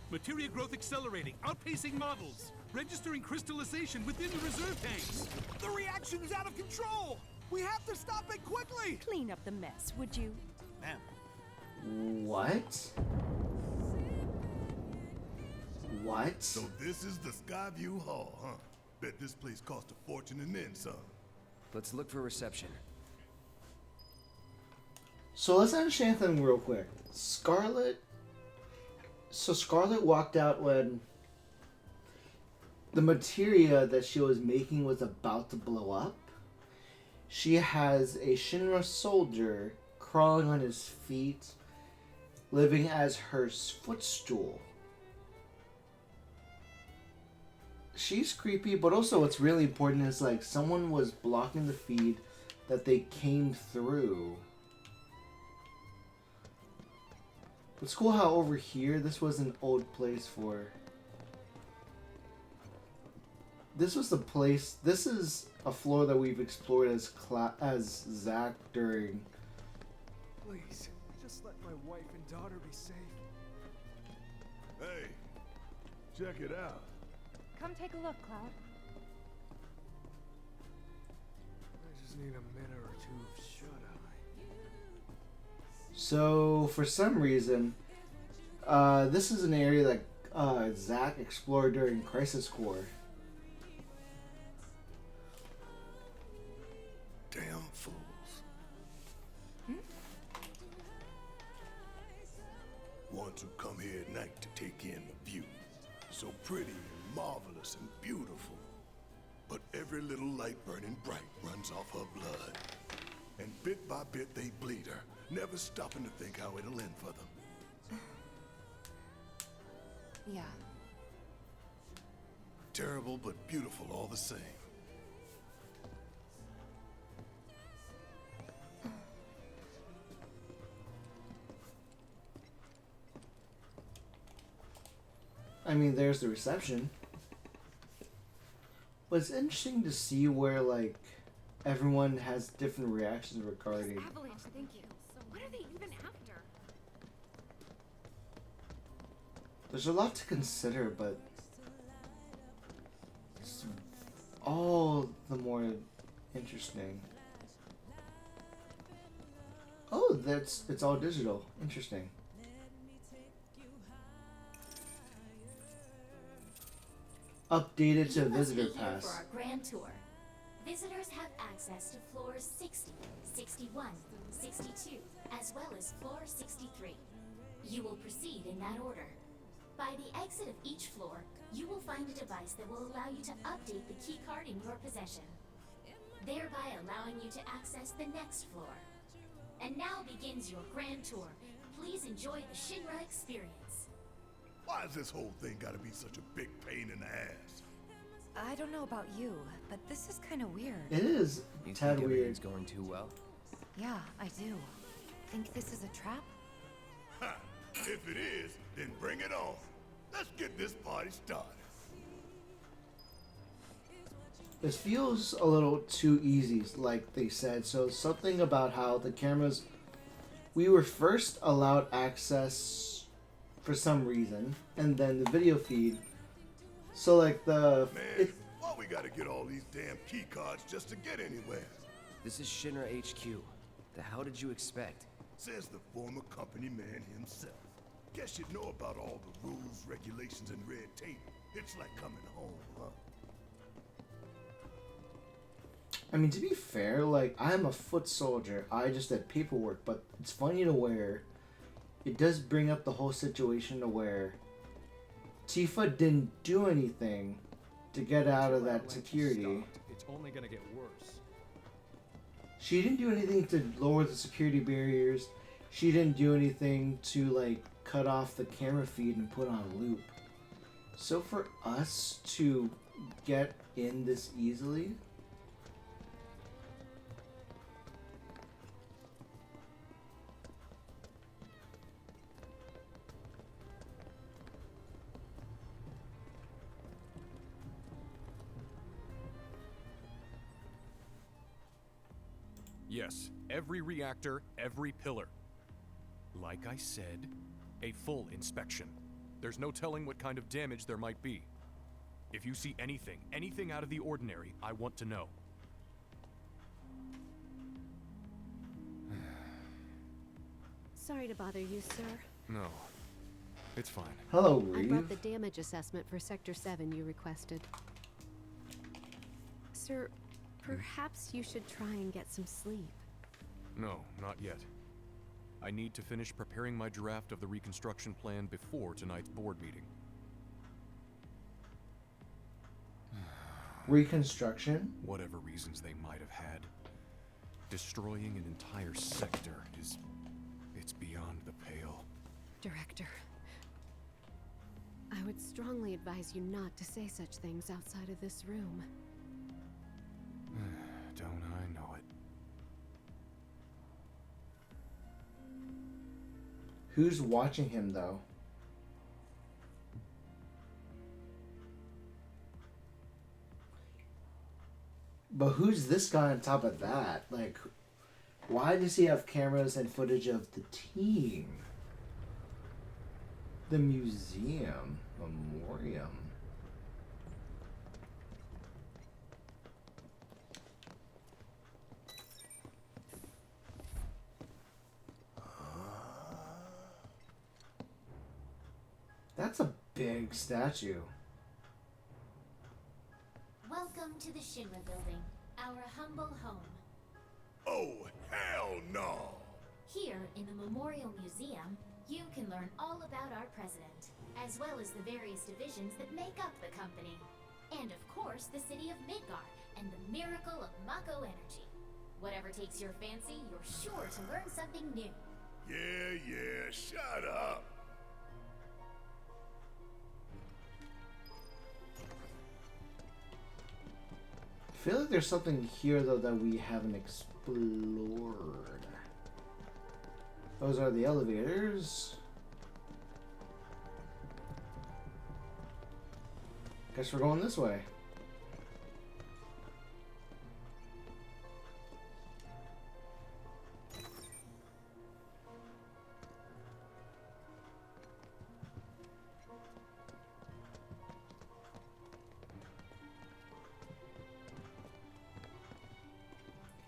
Materia growth accelerating, outpacing models. Registering crystallization within the reserve tanks. The reaction is out of control! We have to stop it quickly! Clean up the mess, would you? Ma'am. What? What? So this is the Skyview Hall, huh? Bet this place cost a fortune and then some. Let's look for reception. So let's understand something real quick. Scarlet walked out when the materia that she was making was about to blow up. She has a Shinra soldier crawling on his feet, living as her footstool. She's creepy, but also what's really important is like someone was blocking the feed that they came through. It's cool how over here this was an old place for. This was the place. This is a floor that we've explored as Zach during. Please, just let my wife and daughter be safe. Hey, check it out. Come take a look, Cloud. I just need a minute or two of shut-eye. So for some reason, this is an area that Zach explored during Crisis Core. Damn fools. Ones who come here at night to take in the view. So pretty and marvelous and beautiful. But every little light burning bright runs off her blood. And bit by bit they bleed her, never stopping to think how it'll end for them. Yeah. Terrible but beautiful all the same. I mean, there's the reception. But it's interesting to see where, like, everyone has different reactions regarding. Avalanche, thank you. What are they even after? There's a lot to consider, but it's all the more interesting. Oh, it's all digital. Interesting. Updated to visitor pass. For our grand tour. Visitors have access to floors 60, 61, 62, as well as floor 63. You will proceed in that order. By the exit of each floor, you will find a device that will allow you to update the key card in your possession, thereby allowing you to access the next floor. And now begins your grand tour. Please enjoy the Shinra experience. Why has this whole thing gotta be such a big pain in the ass? I don't know about you, but this is kind of weird. It is You tad think weird. everything's going too well? Yeah, I do. Think this is a trap? Ha! If it is, then bring it on. Let's get this party started. This feels a little too easy, like they said. So something about how the cameras, we were first allowed access for some reason, and then the video feed. So like Man, why we gotta get all these damn key cards just to get anywhere? This is Shinra HQ. The hell did you expect? Says the former company man himself. Guess you know about all the rules, regulations, and red tape. It's like coming home, huh? I mean, to be fair, like, I'm a foot soldier. I just did paperwork, but it's funny to where it does bring up the whole situation to where Tifa didn't do anything to get out of that security. It's only gonna get worse. She didn't do anything to lower the security barriers. She didn't do anything to, like, cut off the camera feed and put on loop. So for us to get in this easily... Yes, every reactor, every pillar. Like I said, a full inspection. There's no telling what kind of damage there might be. If you see anything out of the ordinary, I want to know. Sorry to bother you, sir. No, it's fine. Hello, I Reeve. brought the damage assessment for Sector 7 you requested. Sir, perhaps you should try and get some sleep. No, not yet. I need to finish preparing my draft of the reconstruction plan before tonight's board meeting. Reconstruction? Whatever reasons they might have had, destroying an entire sector it's beyond the pale. Director, I would strongly advise you not to say such things outside of this room. Don't I know it? Who's watching him, though? But who's this guy on top of that? Like, why does he have cameras and footage of the team? The museum. Memoriam. That's a big statue. Welcome to the Shinra building, our humble home. Oh, hell no! Here, in the Memorial Museum, you can learn all about our president, as well as the various divisions that make up the company. And of course, the city of Midgar, and the miracle of Mako energy. Whatever takes your fancy, you're sure to learn something new. Yeah, shut up! I feel like there's something here, though, that we haven't explored. Those are the elevators. Guess we're going this way.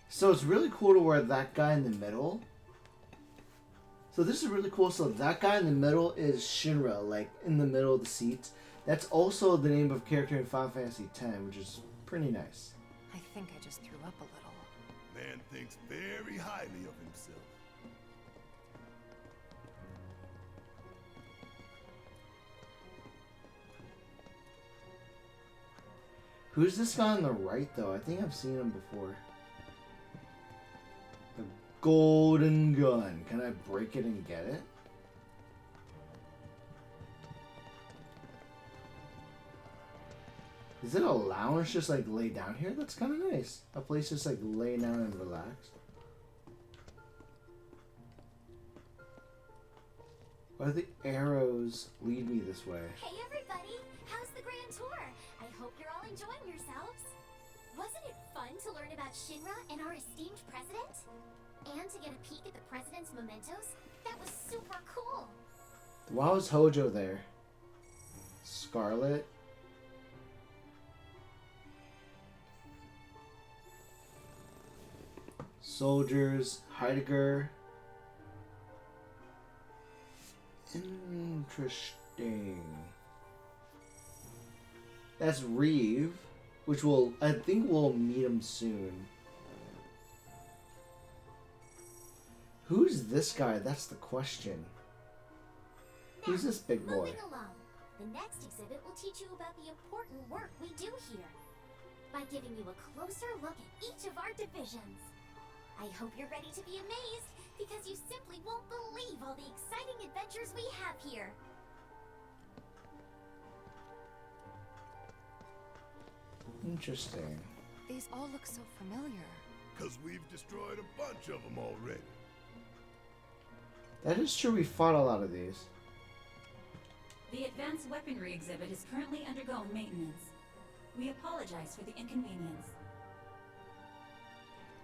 So it's really cool to where that guy in the middle. So this is really cool. So that guy in the middle is Shinra, like in the middle of the seats. That's also the name of character in Final Fantasy X, which is pretty nice. I think I just threw up a little. Man thinks very highly of himself. Who's this guy on the right, though? I think I've seen him before. The golden gun. Can I break it and get it? Is it a lounge just like lay down here? That's kind of nice. A place just like lay down and relax. Why do the arrows lead me this way? Hey everybody! How's the grand tour? I hope you're all enjoying yourselves. Wasn't it fun to learn about Shinra and our esteemed president? And to get a peek at the president's mementos? That was super cool! Why was Hojo there? Scarlet? Soldiers, Heidegger. Interesting. That's Reeve, which I think we'll meet him soon. Who's this guy? That's the question. Who's this big boy? Moving along, the next exhibit will teach you about the important work we do here by giving you a closer look at each of our divisions. I hope you're ready to be amazed, because you simply won't believe all the exciting adventures we have here. Interesting. These all look so familiar. Because we've destroyed a bunch of them already. That is true, we fought a lot of these. The advanced weaponry exhibit is currently undergoing maintenance. We apologize for the inconvenience.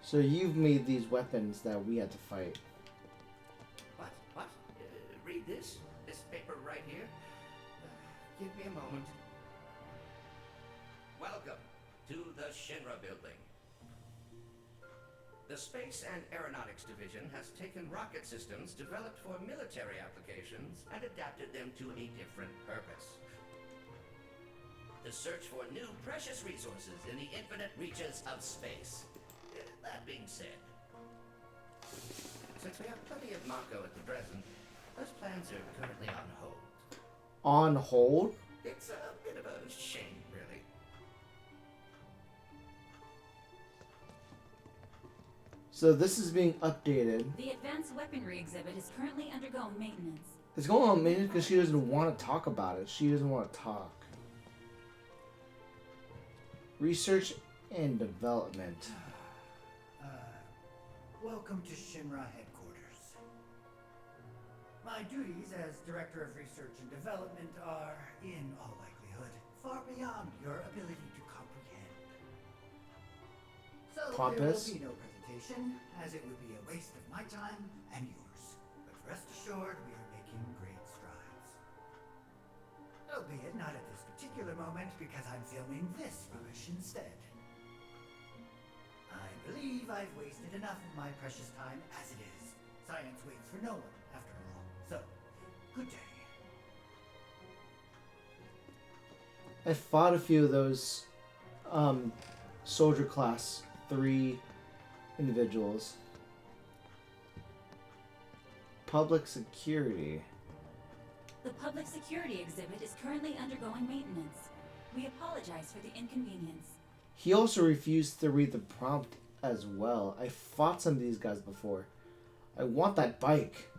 So you've made these weapons that we had to fight. What? Read this? This paper right here? Give me a moment. Welcome to the Shinra building. The Space and Aeronautics Division has taken rocket systems developed for military applications and adapted them to a different purpose. The search for new precious resources in the infinite reaches of space. That being said, since we have plenty of Mako at the present, those plans are currently on hold. On hold? It's a bit of a shame, really. So this is being updated. The advanced weaponry exhibit is currently undergoing maintenance. It's going on maintenance because she doesn't want to talk about it. She doesn't want to talk. Research and development. Welcome to Shinra headquarters. My duties as Director of Research and Development are, in all likelihood, far beyond your ability to comprehend. So Pompous. there will be no presentation, as it would be a waste of my time and yours. But rest assured, we are making great strides. Albeit not at this particular moment, because I'm filming this rubbish instead. I believe I've wasted enough of my precious time as it is. Science waits for no one, after all. So, good day. I fought a few of those soldier class 3 individuals. Public security. The public security exhibit is currently undergoing maintenance. We apologize for the inconvenience. He also refused to read the prompt as well. I fought some of these guys before. I want that bike.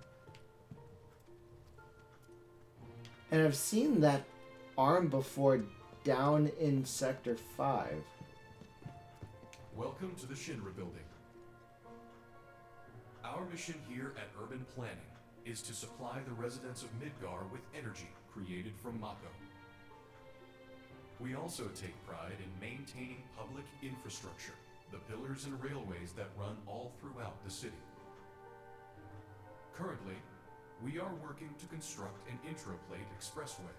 And I've seen that arm before down in Sector 5. Welcome to the Shinra building. Our mission here at Urban Planning is to supply the residents of Midgar with energy created from Mako. We also take pride in maintaining public infrastructure, the pillars and railways that run all throughout the city. Currently, we are working to construct an intraplate expressway.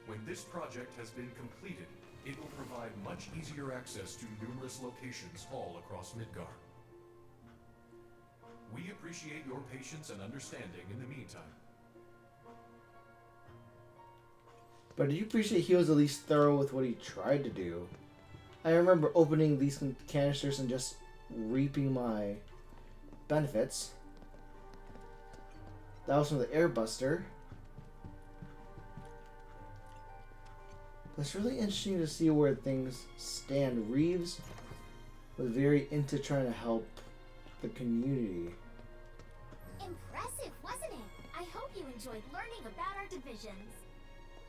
When this project has been completed, it will provide much easier access to numerous locations all across Midgar. We appreciate your patience and understanding in the meantime. But do you appreciate he was at least thorough with what he tried to do? I remember opening these canisters and just reaping my benefits. That was from the Airbuster. It's really interesting to see where things stand. Reeves was very into trying to help the community. Impressive, wasn't it? I hope you enjoyed learning about our divisions.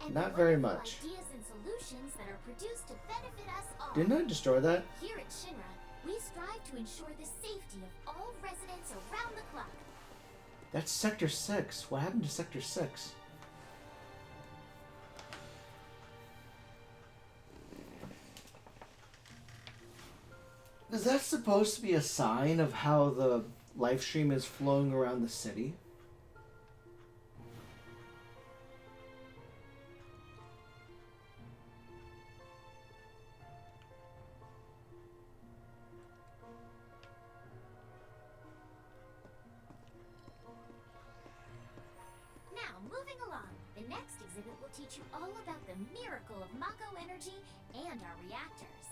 And Not the very wonderful much. Ideas and solutions that are produced to benefit us all. Didn't I destroy that? Here at Shinra, we strive to ensure the safety of all residents around the clock. That's Sector 6. What happened to Sector 6? Is that supposed to be a sign of how the live stream is flowing around the city? Now, moving along, the next exhibit will teach you all about the miracle of Mako energy and our reactors,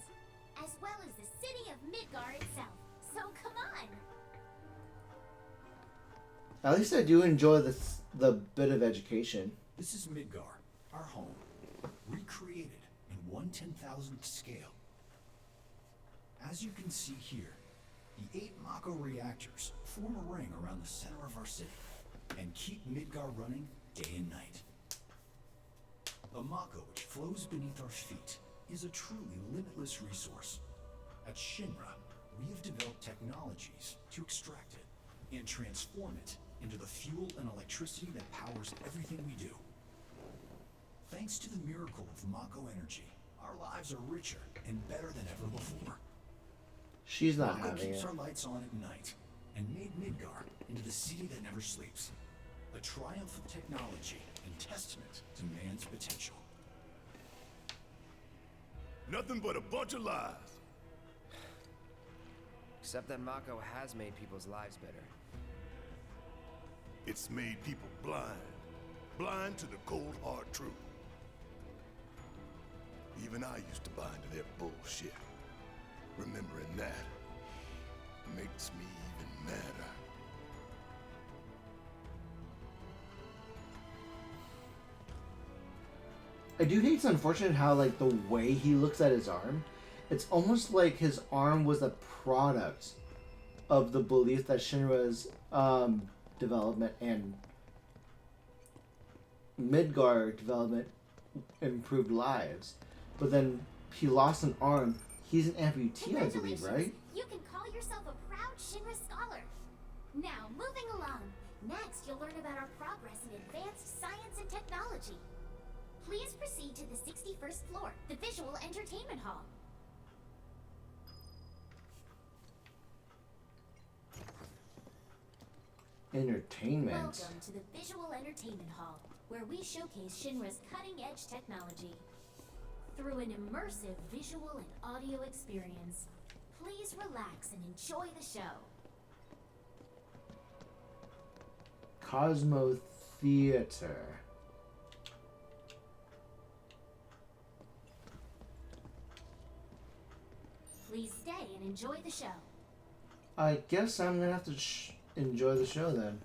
as well as the city of Midgar itself. So come on! At least I do enjoy the bit of education. This is Midgar, our home, recreated in 1/10,000th scale. As you can see here, the 8 Mako reactors form a ring around the center of our city and keep Midgar running day and night. The Mako which flows beneath our feet is a truly limitless resource. At Shinra, we have developed technologies to extract it and transform it into the fuel and electricity that powers everything we do. Thanks to the miracle of Mako energy, our lives are richer and better than ever before. She's not Mako having keeps it. our lights on at night and made Midgar into the city that never sleeps. A triumph of technology and testament to man's potential. Nothing but a bunch of lies. Except that Mako has made people's lives better. It's made people blind. Blind to the cold, hard truth. Even I used to buy into their bullshit. Remembering that makes me even madder. I do think it's unfortunate how, like, the way he looks at his arm, it's almost like his arm was a product of the belief that Shinra's development and Midgar development improved lives. But then he lost an arm. He's an amputee, I believe, right? You can call yourself a proud Shinra scholar. Now, moving along. Next, you'll learn about our progress in advanced science and technology. Please proceed to the 61st floor, the Visual Entertainment Hall. Entertainment. Welcome to the Visual Entertainment Hall, where we showcase Shinra's cutting-edge technology. Through an immersive visual and audio experience, please relax and enjoy the show. Cosmo Theater. Please stay and enjoy the show. I guess I'm gonna have to enjoy the show then.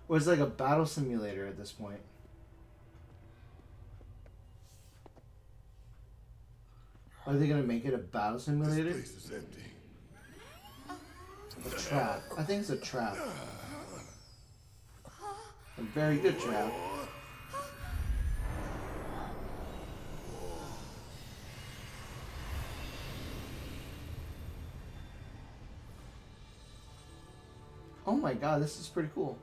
Or it's like a battle simulator at this point. Are they gonna make it a battle simulator? This place is empty. A trap. I think it's a trap. A very good trap. Oh my god, this is pretty cool.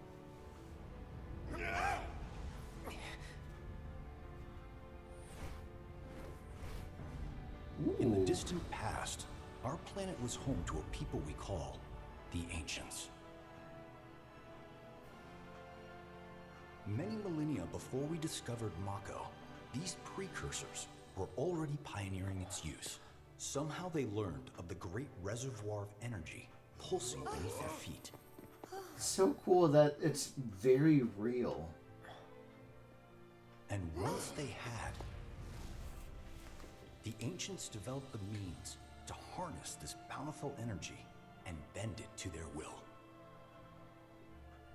In the distant past, our planet was home to a people we call the Ancients. Many millennia before we discovered Mako, these precursors were already pioneering its use. Somehow they learned of the great reservoir of energy pulsing beneath their feet. So cool that it's very real. And once they had, the Ancients developed the means to harness this bountiful energy and bend it to their will.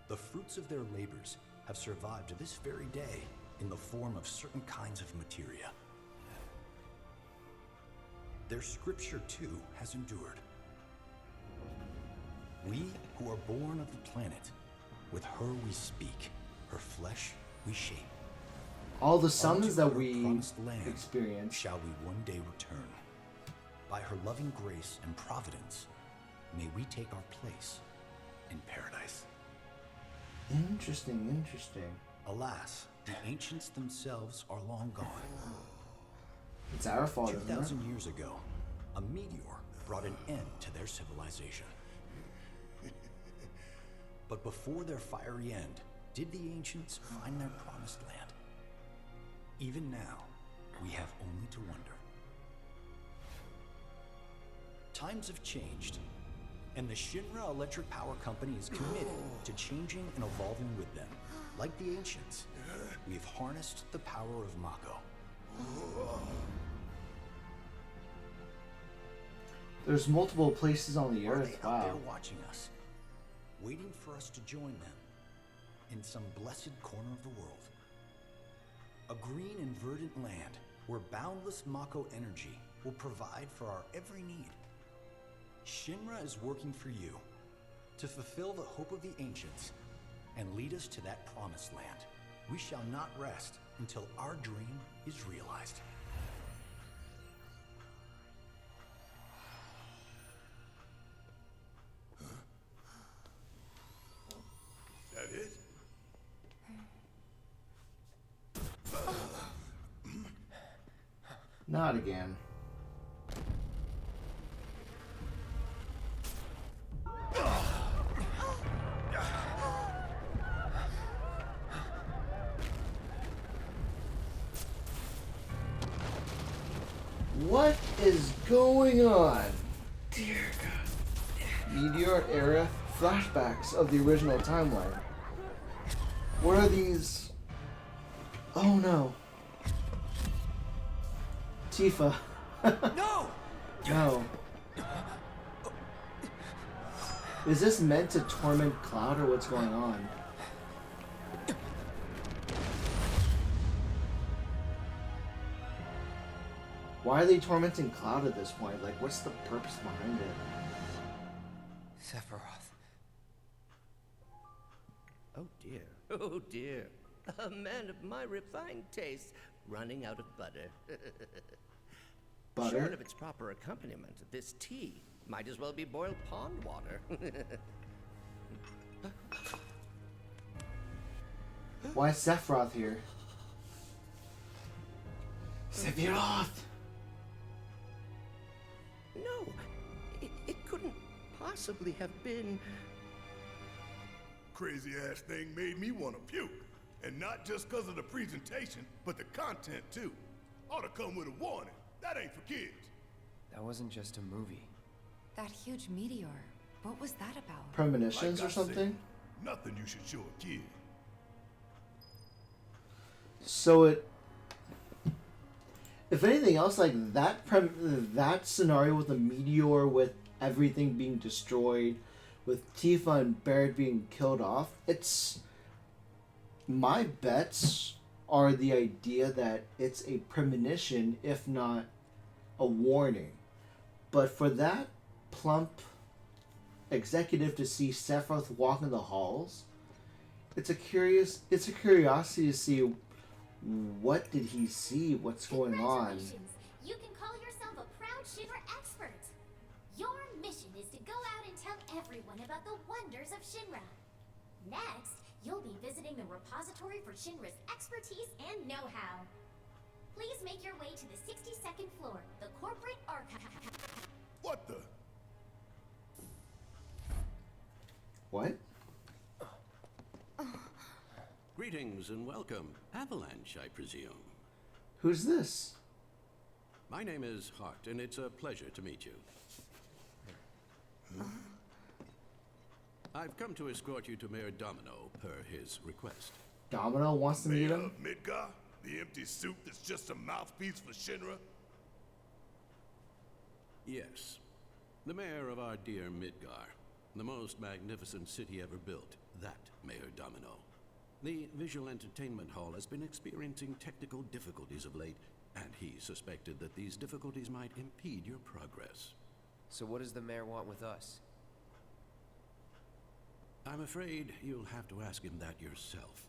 The fruits of their labors have survived to this very day in the form of certain kinds of materia. Their scripture, too, has endured. We who are born of the planet, with her we speak, her flesh we shape. All the summons that her we promised land experience shall we one day return. By her loving grace and providence, may we take our place in paradise. Interesting, interesting. Alas, the Ancients themselves are long gone. It's our fault, isn't it? 2,000 years ago, a meteor brought an end to their civilization. But before their fiery end, did the ancients find their promised land? Even now, we have only to wonder. Times have changed, and the Shinra Electric Power Company is committed to changing and evolving with them. Like the ancients, we've harnessed the power of Mako. There's multiple places on the Earth. Out there Wow. watching us, waiting for us to join them in some blessed corner of the world. A green and verdant land where boundless Mako energy will provide for our every need. Shinra is working for you to fulfill the hope of the ancients and lead us to that promised land. We shall not rest until our dream is realized. That it? Not again. What is going on? Dear God. Meteor era flashbacks of the original timeline. What are these? Oh no. Tifa. No! No. Is this meant to torment Cloud or what's going on? Why are they tormenting Cloud at this point? Like, what's the purpose behind it? Sephiroth. Oh dear, oh dear. A man of my refined taste running out of butter. Butter? Short of its proper accompaniment, this tea might as well be boiled pond water. Why is Sephiroth here? Sephiroth! No, it couldn't possibly have been. Crazy ass thing made me want to puke. And not just because of the presentation, but the content too. Ought to come with a warning. That ain't for kids. That wasn't just a movie. That huge meteor. What was that about? Premonitions Like or I something? said, nothing you should show a kid. So if anything else, like that scenario with the meteor, with everything being destroyed, with Tifa and Barrett being killed off, it's my bets are the idea that it's a premonition, if not a warning. But for that plump executive to see Sephiroth walk in the halls, it's a curiosity to see what did he see, what's going on. You can call yourself a proud Shinra expert. Your mission is to go out and tell everyone about the wonders of Shinra. Next, you'll be visiting the repository for Shinra's expertise and know-how. Please make your way to the 62nd floor, the corporate archive. What the? What? Greetings and welcome. Avalanche, I presume. Who's this? My name is Hart, and it's a pleasure to meet you. I've come to escort you to Mayor Domino, per his request. Domino wants to meet Mayor him? of Midgar? The empty suit that's just a mouthpiece for Shinra? Yes. The mayor of our dear Midgar. The most magnificent city ever built. That Mayor Domino. The visual entertainment hall has been experiencing technical difficulties of late, and he suspected that these difficulties might impede your progress. So what does the mayor want with us? I'm afraid you'll have to ask him that yourself.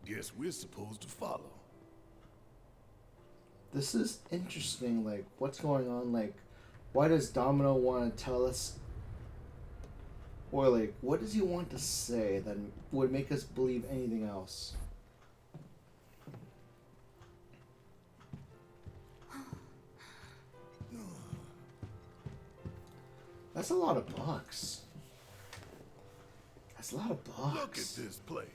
Guess we're supposed to follow. This is interesting, like, what's going on? Like, why does Domino want to tell us? Or, like, what does he want to say that would make us believe anything else? That's a lot of bucks. That's a lot of bucks. Look at this place.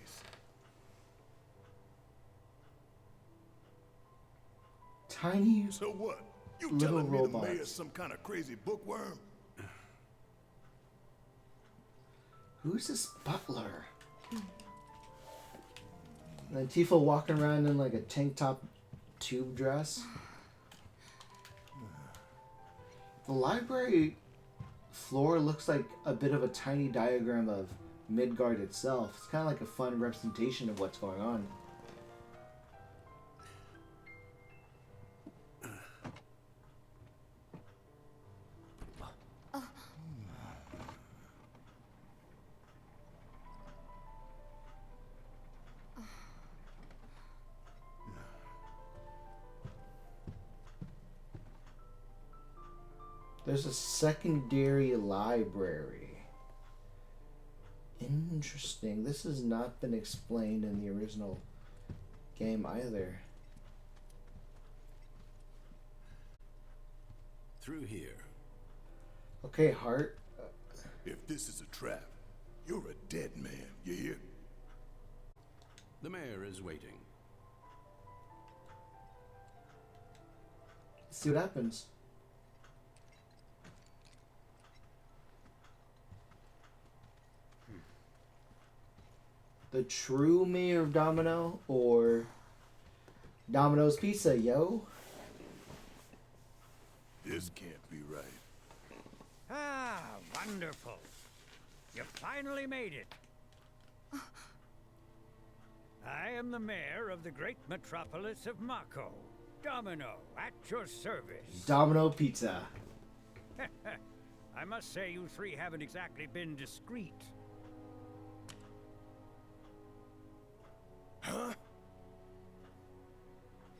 Tiny. So what? You little telling me robots. the mayor's some kind of crazy bookworm? Who's this butler? And then Tifa walking around in like a tank top tube dress. The library floor looks like a bit of a tiny diagram of Midgard itself. It's kind of like a fun representation of what's going on. There's a secondary library. Interesting. This has not been explained in the original game either. Through here. Okay, Hart. If this is a trap, you're a dead man. You hear? The mayor is waiting. Let's see what happens. The true mayor of Domino or Domino's Pizza, yo? This can't be right. Ah, wonderful. You finally made it. I am the mayor of the great metropolis of Mako. Domino, at your service. Domino Pizza. I must say you three haven't exactly been discreet. Huh?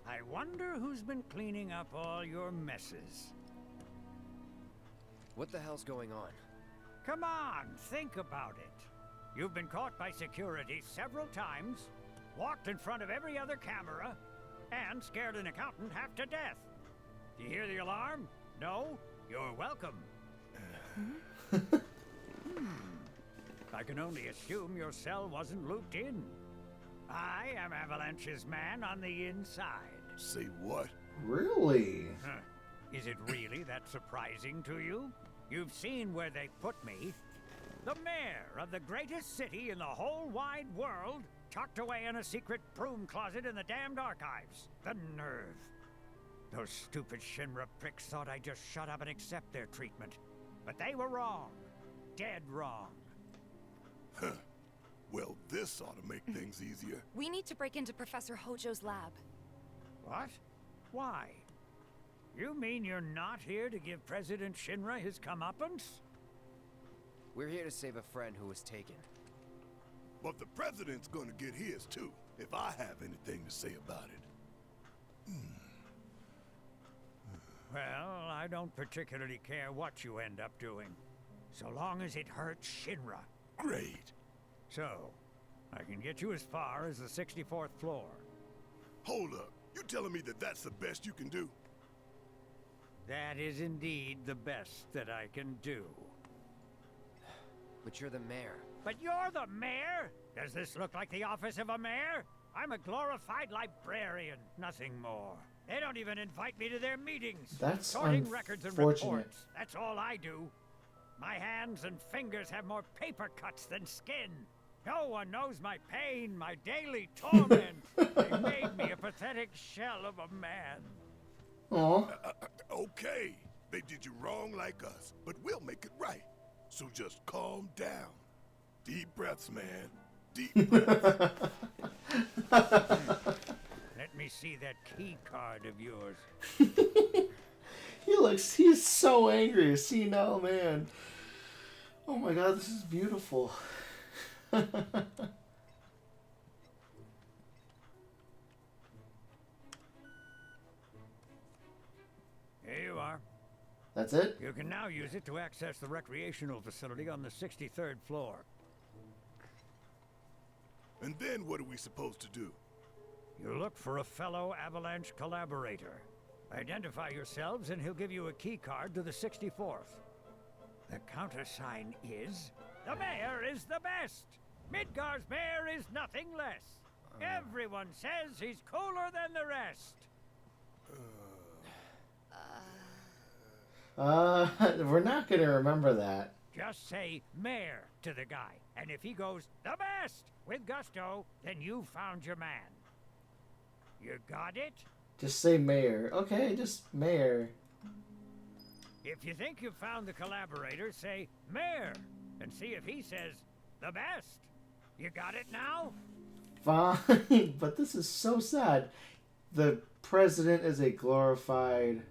I wonder who's been cleaning up all your messes. What the hell's going on? Come on, think about it. You've been caught by security several times, walked in front of every other camera, and scared an accountant half to death. Do you hear the alarm? No? You're welcome. I can only assume your cell wasn't looped in. I am Avalanche's man on the inside. Say what? Really? Huh. Is it really that surprising to you? You've seen where they put me. The mayor of the greatest city in the whole wide world, tucked away in a secret broom closet in the damned archives. The nerve. Those stupid Shinra pricks thought I'd just shut up and accept their treatment. But they were wrong. Dead wrong. Huh. Well, this ought to make things easier. We need to break into Professor Hojo's lab. What? Why? You mean you're not here to give President Shinra his comeuppance? We're here to save a friend who was taken. But the president's gonna get his too, if I have anything to say about it. Well, I don't particularly care what you end up doing, so long as it hurts Shinra. Great. So, I can get you as far as the 64th floor. Hold up. You telling me that that's the best you can do? That is indeed the best that I can do. But you're the mayor. But you're the mayor? Does this look like the office of a mayor? I'm a glorified librarian, nothing more. They don't even invite me to their meetings. That's sorting records and unfortunate. reports. That's all I do. My hands and fingers have more paper cuts than skin. No one knows my pain, my daily torment. They made me a pathetic shell of a man. Aw. Okay, they did you wrong like us, but we'll make it right. So just calm down. Deep breaths, man. Deep breaths. Let me see that key card of yours. He's so angry. A senile man. Oh my god, this is beautiful. Here you are. That's it? You can now use it to access the recreational facility on the 63rd floor. And then what are we supposed to do? You look for a fellow Avalanche collaborator. Identify yourselves and he'll give you a key card to the 64th. The countersign is, the mayor is the best. Midgar's mayor is nothing less. Everyone says he's cooler than the rest. We're not gonna remember that. Just say mayor to the guy, and if he goes the best with gusto, then you found your man. You got it? Just say mayor. Okay, just mayor. If you think you've found the collaborator, say mayor, and see if he says the best. You got it now? Fine, but this is so sad. The president is a glorified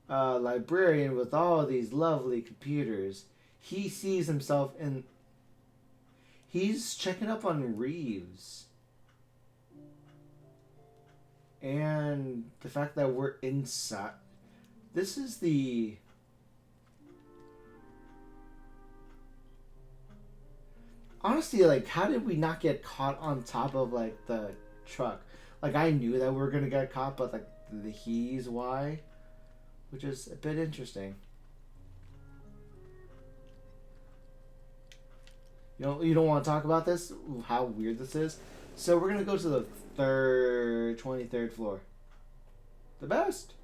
librarian with all these lovely computers. He sees himself in... He's checking up on Reeves. And the fact that we're inside... This is the... Honestly, like, how did we not get caught on top of, like, the truck? Like, I knew that we were gonna get caught, but, like, the he's why? Which is a bit interesting. You don't want to talk about this? How weird this is? So we're gonna go to the 23rd floor. The best!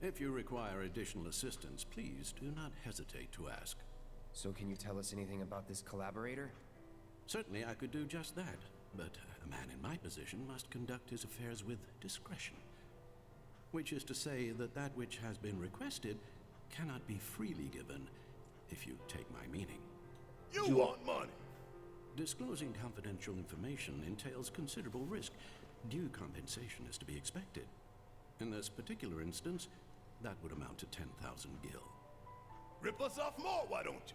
If you require additional assistance, please do not hesitate to ask. So can you tell us anything about this collaborator? Certainly I could do just that, but a man in my position must conduct his affairs with discretion. Which is to say that that which has been requested cannot be freely given, if you take my meaning. You want money? Disclosing confidential information entails considerable risk. Due compensation is to be expected. In this particular instance, that would amount to 10,000 gil. Rip us off more, why don't you?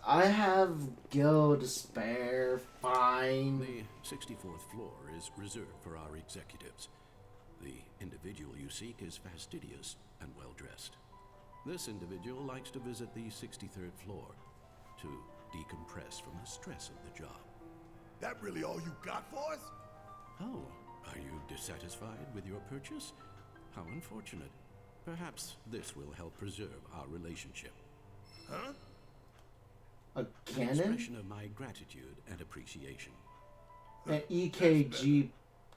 I have gil to spare. Fine. The 64th floor is reserved for our executives. The individual you seek is fastidious and well-dressed. This individual likes to visit the 63rd floor to decompress from the stress of the job. That really all you got for us? Oh, are you dissatisfied with your purchase? How unfortunate. Perhaps this will help preserve our relationship. Huh? A An cannon? expression of my gratitude and appreciation. An EKG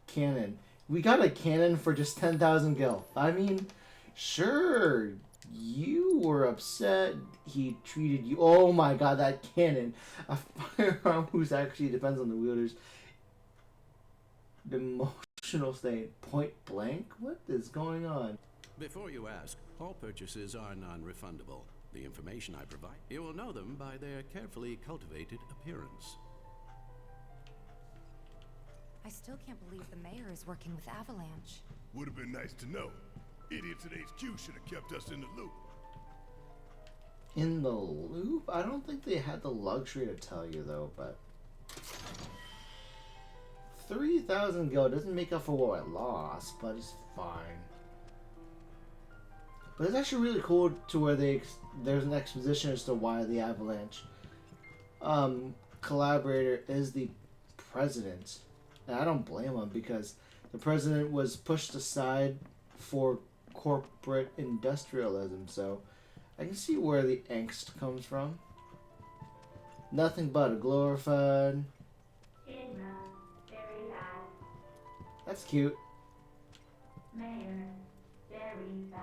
cannon. We got a cannon for just 10,000 gil. I mean, sure, you were upset he treated you. Oh my god, that cannon. A firearm who's actually depends on the wielder's emotional state. Point blank? What is going on? Before you ask, all purchases are non-refundable. The information I provide, you will know them by their carefully cultivated appearance. I still can't believe the mayor is working with Avalanche. Would have been nice to know. Idiots at HQ should have kept us in the loop. In the loop? I don't think they had the luxury to tell you though, but 3,000 gil doesn't make up for what I lost, but it's fine. But it's actually really cool to where there's an exposition as to why the Avalanche collaborator is the president. And I don't blame him because the president was pushed aside for corporate industrialism, so I can see where the angst comes from. Nothing but a glorified... That's cute. Mayor, very bad.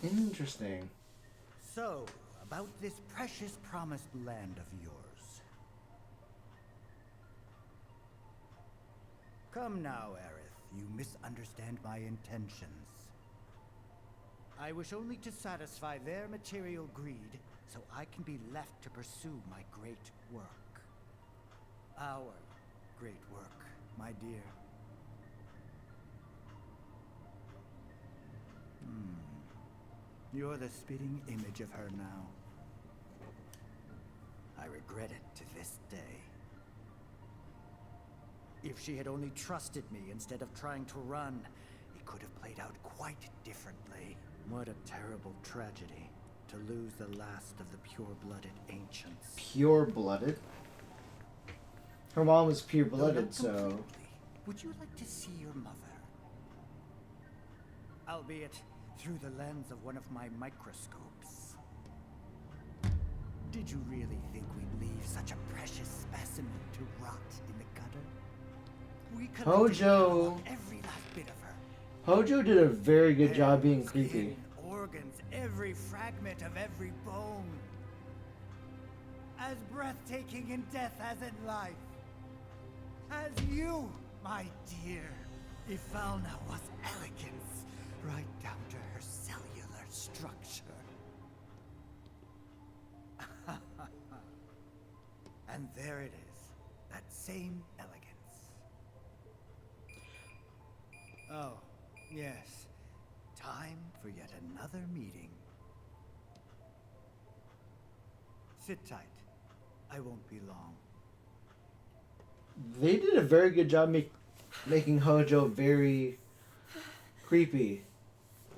Interesting. So, about this precious promised land of yours. Come now, Aerith. You misunderstand my intentions. I wish only to satisfy their material greed, so I can be left to pursue my great work. Our great work, my dear. You're the spitting image of her now. I regret it to this day. If she had only trusted me instead of trying to run, it could have played out quite differently. What a terrible tragedy to lose the last of the pure-blooded ancients. Pure-blooded? Her mom was pure-blooded, so... Would you like to see your mother? Albeit through the lens of one of my microscopes. Did you really think we'd leave such a precious specimen to rot in the gutter? We Hojo! Every last bit of her. Hojo did a very good job being Skin, creepy. Organs, every fragment of every bone. As breathtaking in death as in life. As you, my dear. Ifalna was elegance, right down to her cellular structure. And there it is, that same elegance. Oh, yes. Time for yet another meeting. Sit tight. I won't be long. They did a very good job making Hojo very creepy.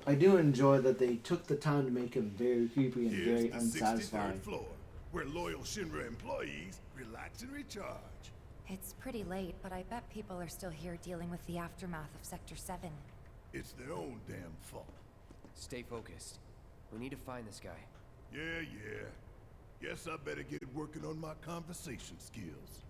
I do enjoy that they took the time to make him very creepy and very unsatisfying. 63rd floor, where loyal Shinra employees relax and recharge. It's pretty late, but I bet people are still here dealing with the aftermath of Sector 7. It's their own damn fault. Stay focused. We need to find this guy. Yeah. Guess I better get working on my conversation skills.